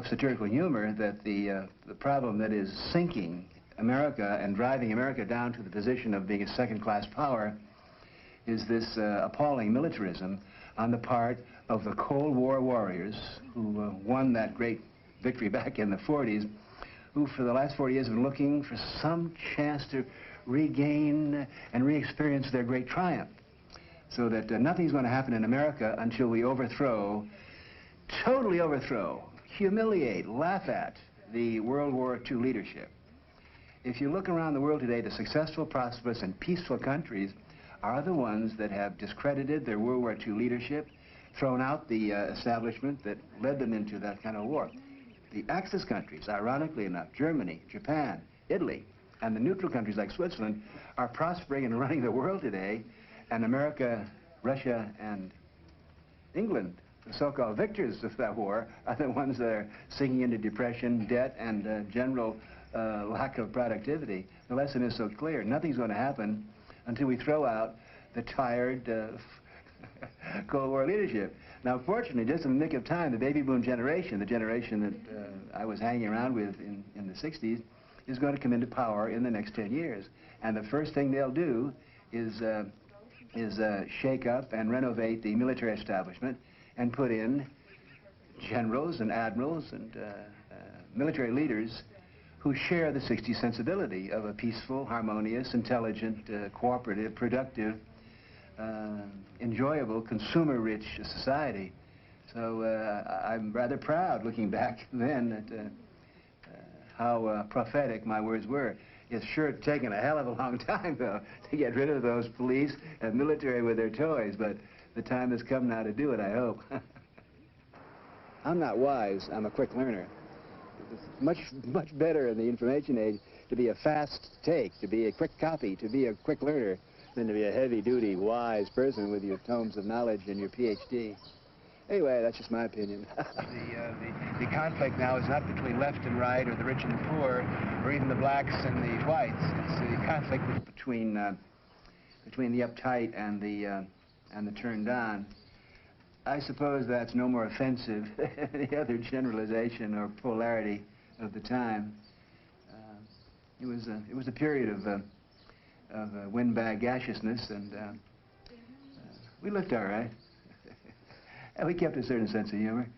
satirical humor that the problem that is sinking America and driving America down to the position of being a second-class power is this appalling militarism on the part of the Cold War warriors who won that great victory back in the 40s, who for the last 40 years have been looking for some chance to regain and re-experience their great triumph. So that nothing's going to happen in America until we overthrow, totally overthrow, humiliate, laugh at the World War II leadership. If you look around the world today, the successful, prosperous, and peaceful countries are the ones that have discredited their World War II leadership, thrown out the establishment that led them into that kind of war. The Axis countries, ironically enough, Germany, Japan, Italy, and the neutral countries like Switzerland are prospering and running the world today, and America, Russia, and England, the so-called victors of that war, are the ones that are sinking into depression, debt, and general lack of productivity. The lesson is so clear. Nothing's going to happen until we throw out the tired Cold War leadership. Now, fortunately, just in the nick of time, the baby boom generation, the generation that I was hanging around with in the 60s, is going to come into power in the next 10 years. And the first thing they'll do is shake up and renovate the military establishment and put in generals and admirals and military leaders who share the 60s sensibility of a peaceful, harmonious, intelligent, cooperative, productive, enjoyable, consumer-rich society. So I'm rather proud, looking back then, at how prophetic my words were. It's sure taken a hell of a long time, though, to get rid of those police and military with their toys, but the time has come now to do it, I hope. I'm not wise, I'm a quick learner. It's much better in the information age to be a fast take, to be a quick copy, to be a quick learner, than to be a heavy-duty, wise person with your tomes of knowledge and your PhD. Anyway, that's just my opinion. The conflict now is not between left and right, or the rich and the poor, or even the blacks and the whites. It's the conflict between the uptight and the turned on. I suppose that's no more offensive than any other generalization or polarity of the time. It was a period of windbag gaseousness, and we looked all right. And we kept a certain sense of humor.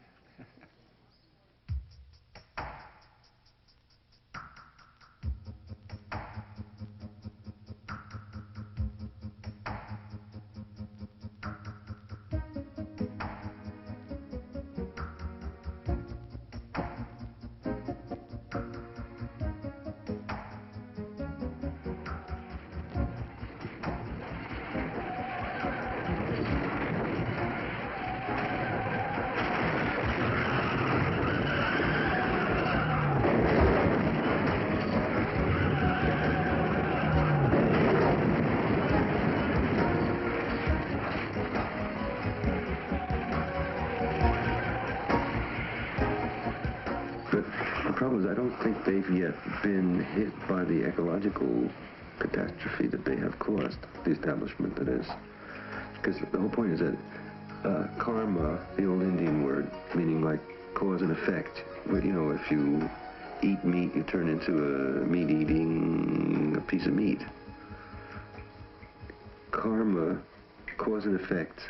The problem is, I don't think they've yet been hit by the ecological catastrophe that they have caused, the establishment, that is. Because the whole point is that karma, the old Indian word, meaning like cause and effect, where, you know, if you eat meat, you turn into a meat-eating piece of meat. Karma, cause and effect,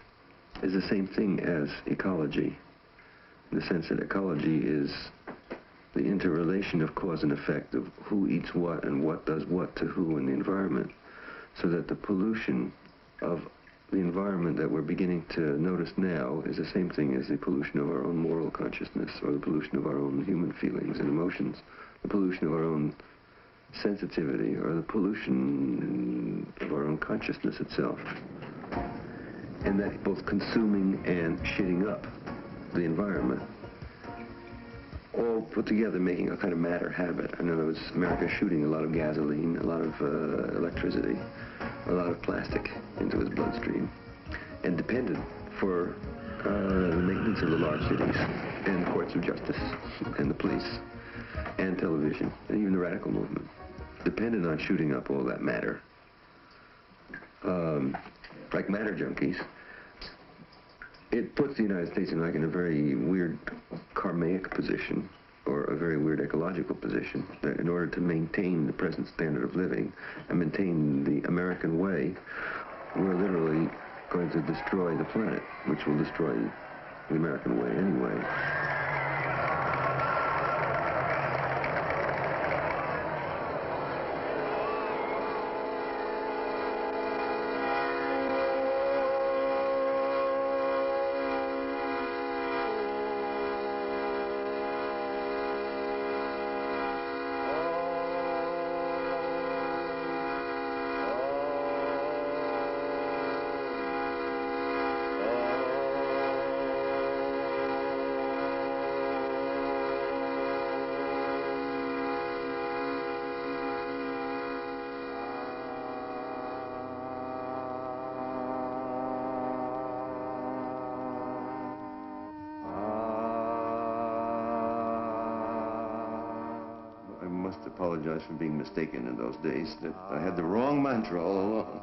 is the same thing as ecology, in the sense that ecology is the interrelation of cause and effect of who eats what and what does what to who in the environment, so that the pollution of the environment that we're beginning to notice now is the same thing as the pollution of our own moral consciousness, or the pollution of our own human feelings and emotions, the pollution of our own sensitivity, or the pollution of our own consciousness itself. And that both consuming and shitting up the environment, all put together making a kind of matter habit. In other words, America shooting a lot of gasoline, a lot of electricity, a lot of plastic into its bloodstream, and dependent for the maintenance of the large cities, and the courts of justice, and the police, and television, and even the radical movement, dependent on shooting up all that matter. Like matter junkies, it puts the United States in a very weird karmic position, or a very weird ecological position, that in order to maintain the present standard of living and maintain the American way, we're literally going to destroy the planet, which will destroy the American way anyway. Apologize for being mistaken in those days, that I had the wrong mantra all along.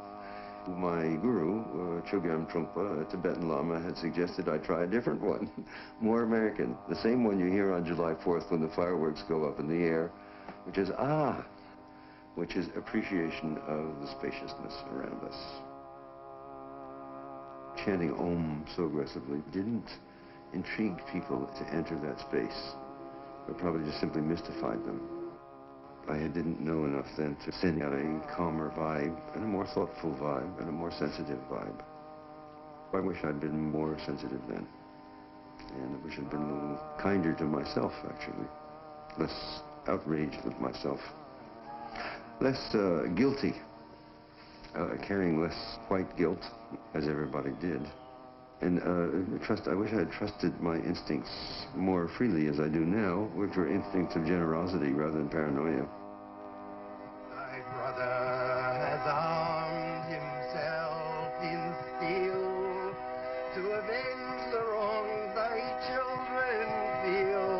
My guru, Chogyam Trungpa, a Tibetan Lama, had suggested I try a different one, more American, the same one you hear on July 4th when the fireworks go up in the air, which is ah, which is appreciation of the spaciousness around us. Chanting Om so aggressively didn't intrigue people to enter that space, but probably just simply mystified them. I didn't know enough then to send out a calmer vibe, and a more thoughtful vibe, and a more sensitive vibe. I wish I'd been more sensitive then. And I wish I'd been a little kinder to myself, actually. Less outraged with myself. Less guilty. Carrying less white guilt, as everybody did. And I wish I had trusted my instincts more freely as I do now, which were instincts of generosity rather than paranoia. Thy brother has armed himself in steel to avenge the wrongs thy children feel.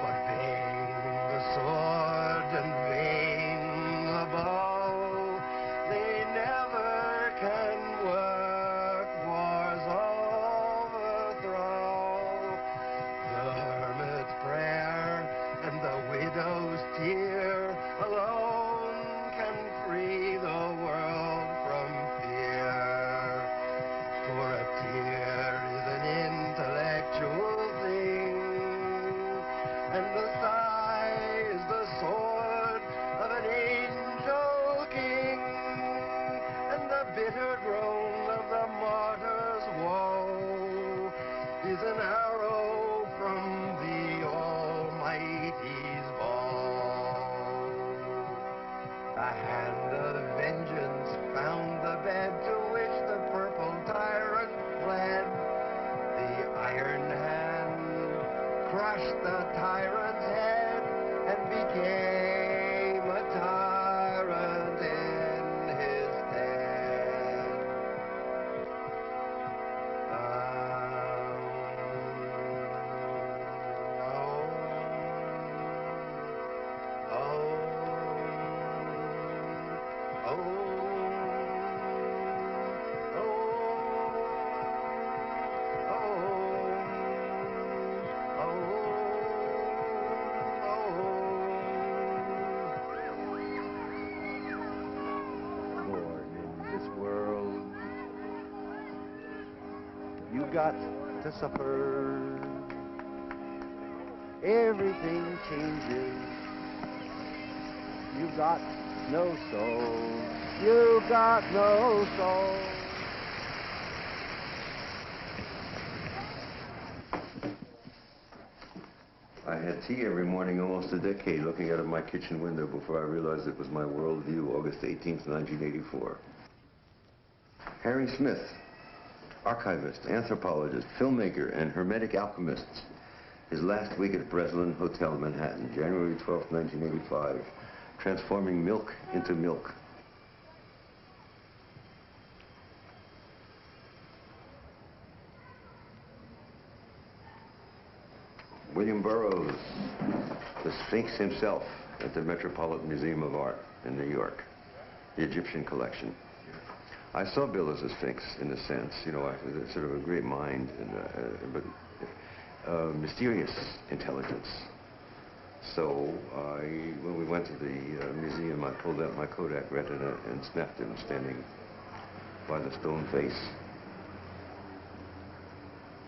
But vain the sword and vain the bow, they never can work war's overthrow. The hermit's prayer and the widow's tear alone can free the world from fear. For a tear is an intellectual thing, and the sigh is the sword of an angel king, and the bitter groan of the martyr's woe is an arrow from the Almighty's bow. The hand of vengeance found the bed to which the purple tyrant fled. The iron hand crushed the tyrant's head and became a tyrant in his stead. Born in this world, you got to suffer. everything changes. You got no soul. You got no soul. I had tea every morning almost a decade looking out of my kitchen window before I realized it was my worldview, August 18th, 1984. Harry Smith, archivist, anthropologist, filmmaker, and hermetic alchemist. His last week at Breslin Hotel, Manhattan, January 12th, 1985, transforming milk into milk. William Burroughs, the Sphinx himself, at the Metropolitan Museum of Art in New York, the Egyptian collection. I saw Bill as a Sphinx, in a sense, you know, sort of a great mind, but mysterious intelligence. So when we went to the museum, I pulled out my Kodak retina and snapped him standing by the stone face.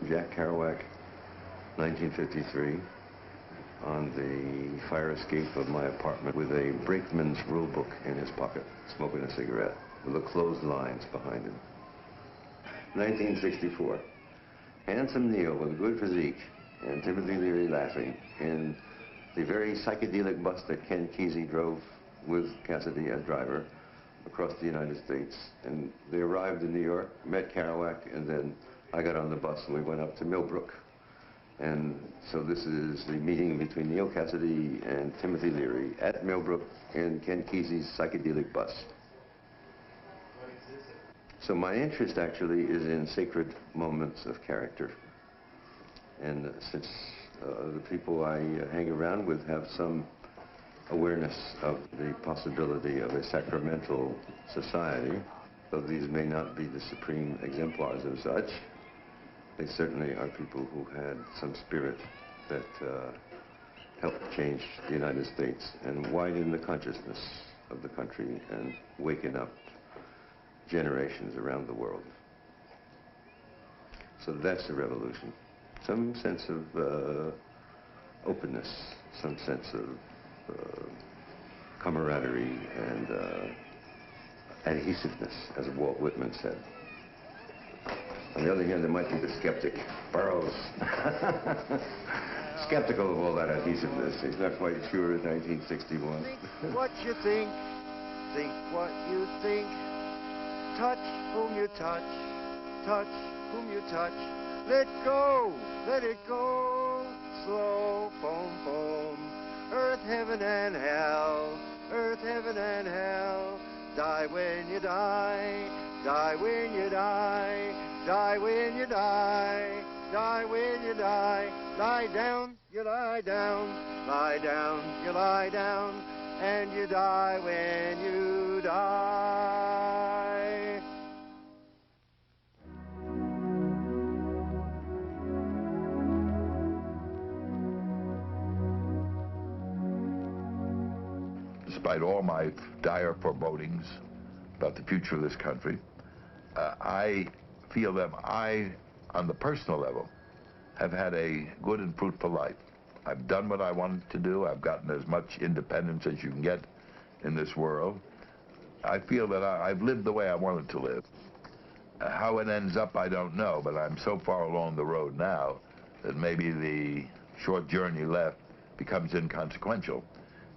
Jack Kerouac, 1953, on the fire escape of my apartment with a brakeman's rule book in his pocket, smoking a cigarette, with the closed lines behind him. 1964, handsome Neil with a good physique, and Timothy Leary laughing, in the very psychedelic bus that Ken Kesey drove with Cassidy as driver across the United States. And they arrived in New York, met Kerouac, and then I got on the bus and we went up to Millbrook. And so this is the meeting between Neil Cassidy and Timothy Leary at Millbrook in Ken Kesey's psychedelic bus. So my interest actually is in sacred moments of character. And since the people I hang around with have some awareness of the possibility of a sacramental society, though these may not be the supreme exemplars of such, they certainly are people who had some spirit that helped change the United States and widen the consciousness of the country and waken up generations around the world. So that's the revolution. Some sense of openness, some sense of camaraderie and adhesiveness, as Walt Whitman said. On the other hand, there might be the skeptic, Burroughs. Skeptical of all that adhesiveness. He's not quite sure in 1961. Think what you think what you think. Touch whom you touch whom you touch. Let go, let it go, slow, boom, boom. Earth, heaven, and hell, earth, heaven, and hell. Die when you die, die when you die, die when you die, die when you die. Lie down, you lie down, lie down, you lie down, and you die when you die. Despite all my dire forebodings about the future of this country, I feel that I, on the personal level, have had a good and fruitful life. I've done what I wanted to do. I've gotten as much independence as you can get in this world. I feel that I've lived the way I wanted to live. How it ends up, I don't know, but I'm so far along the road now that maybe the short journey left becomes inconsequential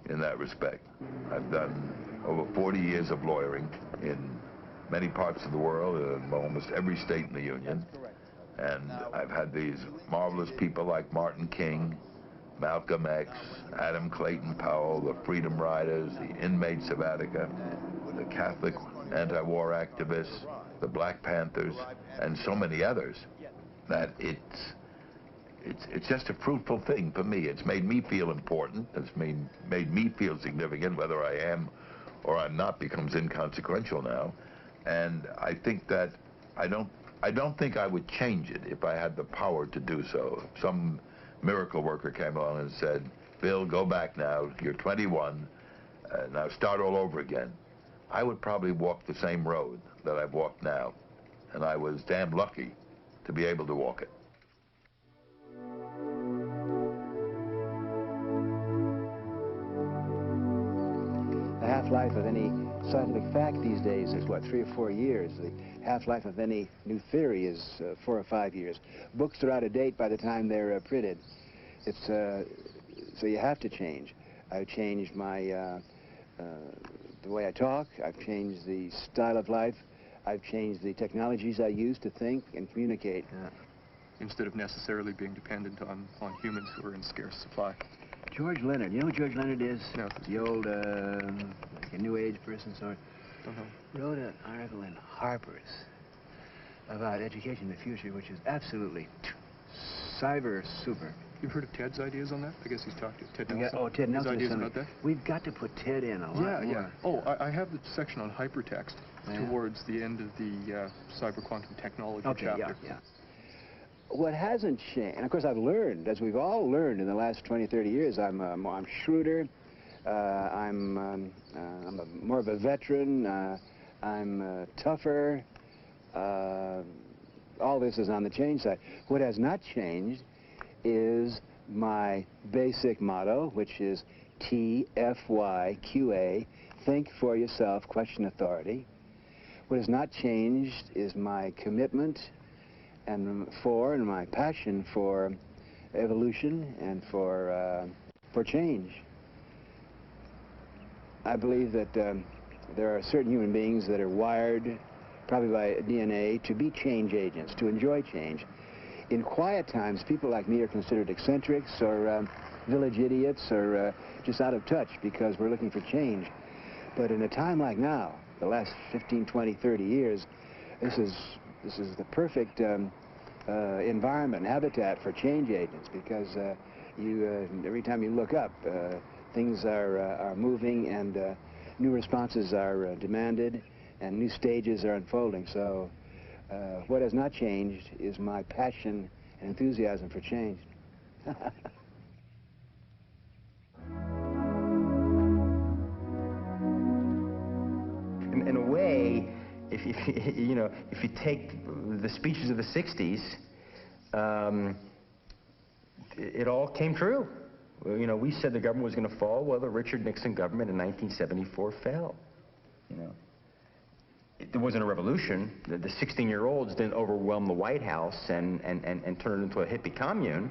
in that respect. I've done over 40 years of lawyering in many parts of the world, in almost every state in the Union. And I've had these marvelous people like Martin King, Malcolm X, Adam Clayton Powell, the Freedom Riders, the inmates of Attica, the Catholic anti-war activists, the Black Panthers, and so many others, that it's just a fruitful thing for me. It's made me feel important. It's made me feel significant. Whether I am or I'm not becomes inconsequential now. And I think that I don't think I would change it if I had the power to do so. If some miracle worker came along and said, Bill, go back now, you're 21, now start all over again, I would probably walk the same road that I've walked now. And I was damn lucky to be able to walk it. half-life of any scientific fact these days is, what, 3 or 4 years. The half-life of any new theory is 4 or 5 years. Books are out of date by the time they're printed. It's, so you have to change. I've changed my, the way I talk. I've changed the style of life. I've changed the technologies I use to think and communicate. Instead of necessarily being dependent on humans who are in scarce supply. George Leonard. You know who George Leonard is? No. The old, like a New Age person, sort of. Wrote an article in Harper's about education in the future, which is absolutely cyber super. You've heard of Ted's ideas on that? I guess he's talked to Ted Nelson. Yeah, oh, Ted Nelson. His ideas about that? We've got to put Ted in a lot more. Oh, I have the section on hypertext towards the end of the cyber quantum technology chapter. Yeah. What hasn't changed, and of course I've learned, as we've all learned in the last 20, 30 years, I'm shrewder, I'm more of a veteran, I'm tougher. All this is on the change side. What has not changed is my basic motto, which is TFYQA, think for yourself, question authority. What has not changed is my commitment and my passion for evolution and for change. I believe that there are certain human beings that are wired, probably by DNA, to be change agents, to enjoy change. In quiet times, people like me are considered eccentrics or village idiots or just out of touch because we're looking for change. But in a time like now, the last 15, 20, 30 years, this is the perfect environment, habitat for change agents, because every time you look up, things are moving and new responses are demanded and new stages are unfolding. So what has not changed is my passion and enthusiasm for change. In a way, if you take the speeches of the 60s, it all came true. We said the government was going to fall. Well, the Richard Nixon government in 1974 fell. There wasn't a revolution. The 16-year-olds didn't overwhelm the White House and turn it into a hippie commune.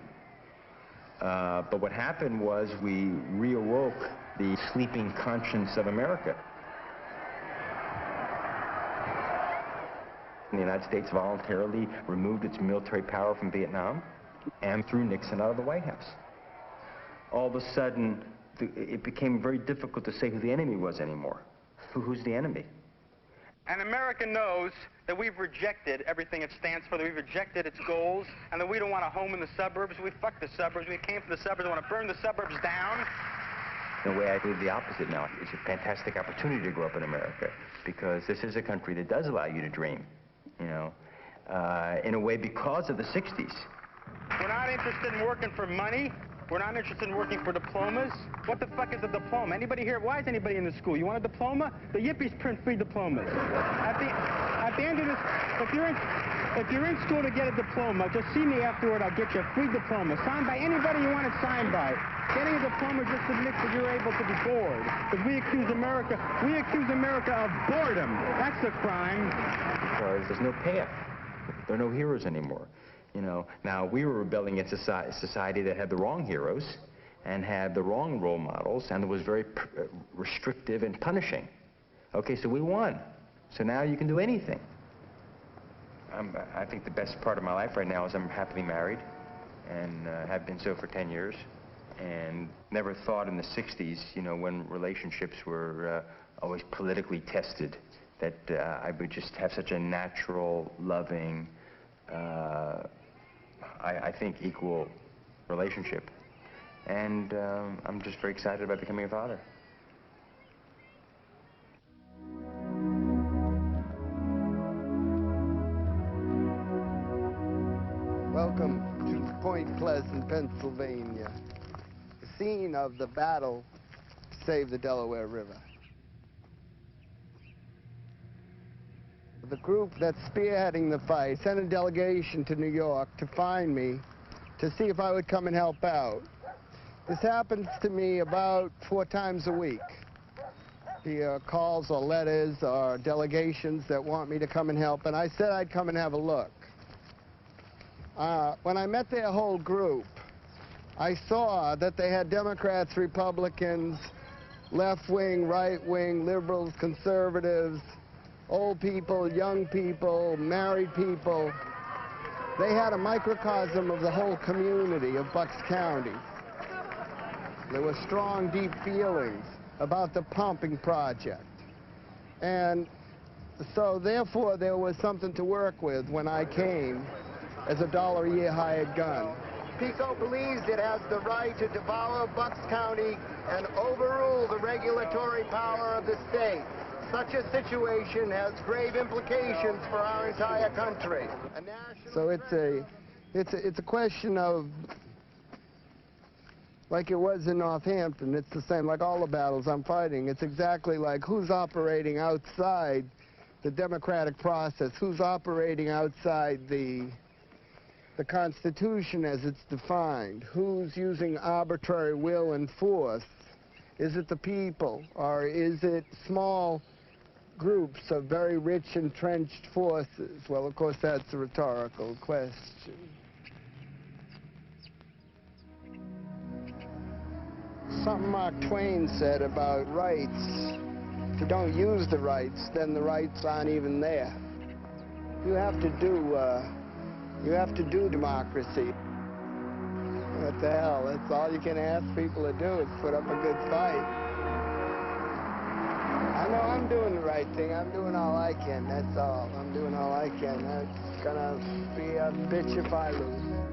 But what happened was we reawoke the sleeping conscience of America. The United States voluntarily removed its military power from Vietnam and threw Nixon out of the White House. All of a sudden, it became very difficult to say who the enemy was anymore. Who's the enemy? And America knows that we've rejected everything it stands for, that we've rejected its goals, and that we don't want a home in the suburbs. We fuck the suburbs. We came from the suburbs. We want to burn the suburbs down. In a way, I believe the opposite now. It's a fantastic opportunity to grow up in America, because this is a country that does allow you to dream, in a way because of the 60s. We're not interested in working for money. We're not interested in working for diplomas. What the fuck is a diploma? Anybody here? Why is anybody in the school? You want a diploma? The yippies print free diplomas. At the end of this, if you're in school to get a diploma, just see me afterward. I'll get you a free diploma, signed by anybody you want it signed by. Getting a diploma just admits that you're able to be bored. Because we accuse America of boredom. That's a crime. Because there's no payoff. There are no heroes anymore. Now we were rebelling against a society that had the wrong heroes and had the wrong role models and was very restrictive and punishing. Okay, so we won. So now you can do anything. I think the best part of my life right now is I'm happily married and have been so for 10 years. And never thought in the 60s, when relationships were always politically tested, that I would just have such a natural, loving, I think, equal relationship. And I'm just very excited about becoming a father. Welcome to Point Pleasant, Pennsylvania, the scene of the battle to save the Delaware River. The group that's spearheading the fight sent a delegation to New York to find me to see if I would come and help out. This happens to me about 4 times a week. the calls or letters or delegations that want me to come and help, and I said I'd come and have a look. When I met their whole group, I saw that they had Democrats, Republicans, left-wing, right-wing, liberals, conservatives, old people, young people, married people. They had a microcosm of the whole community of Bucks County. There were strong, deep feelings about the pumping project. And so, therefore, there was something to work with when I came as a $1 a year hired gun. PICO believes it has the right to devour Bucks County and overrule the regulatory power of the state. Such a situation has grave implications for our entire country. So it's a question of, like it was in Northampton, it's the same, like all the battles I'm fighting. It's exactly like who's operating outside the democratic process, who's operating outside the Constitution as it's defined, who's using arbitrary will and force. Is it the people, or is it small groups of very rich, entrenched forces? Well, of course, that's a rhetorical question. Something Mark Twain said about rights. If you don't use the rights, then the rights aren't even there. You have to do democracy. What the hell? That's all you can ask people to do is put up a good fight. I know I'm doing the right thing. I'm doing all I can, that's all. I'm doing all I can. It's gonna be a bitch if I lose.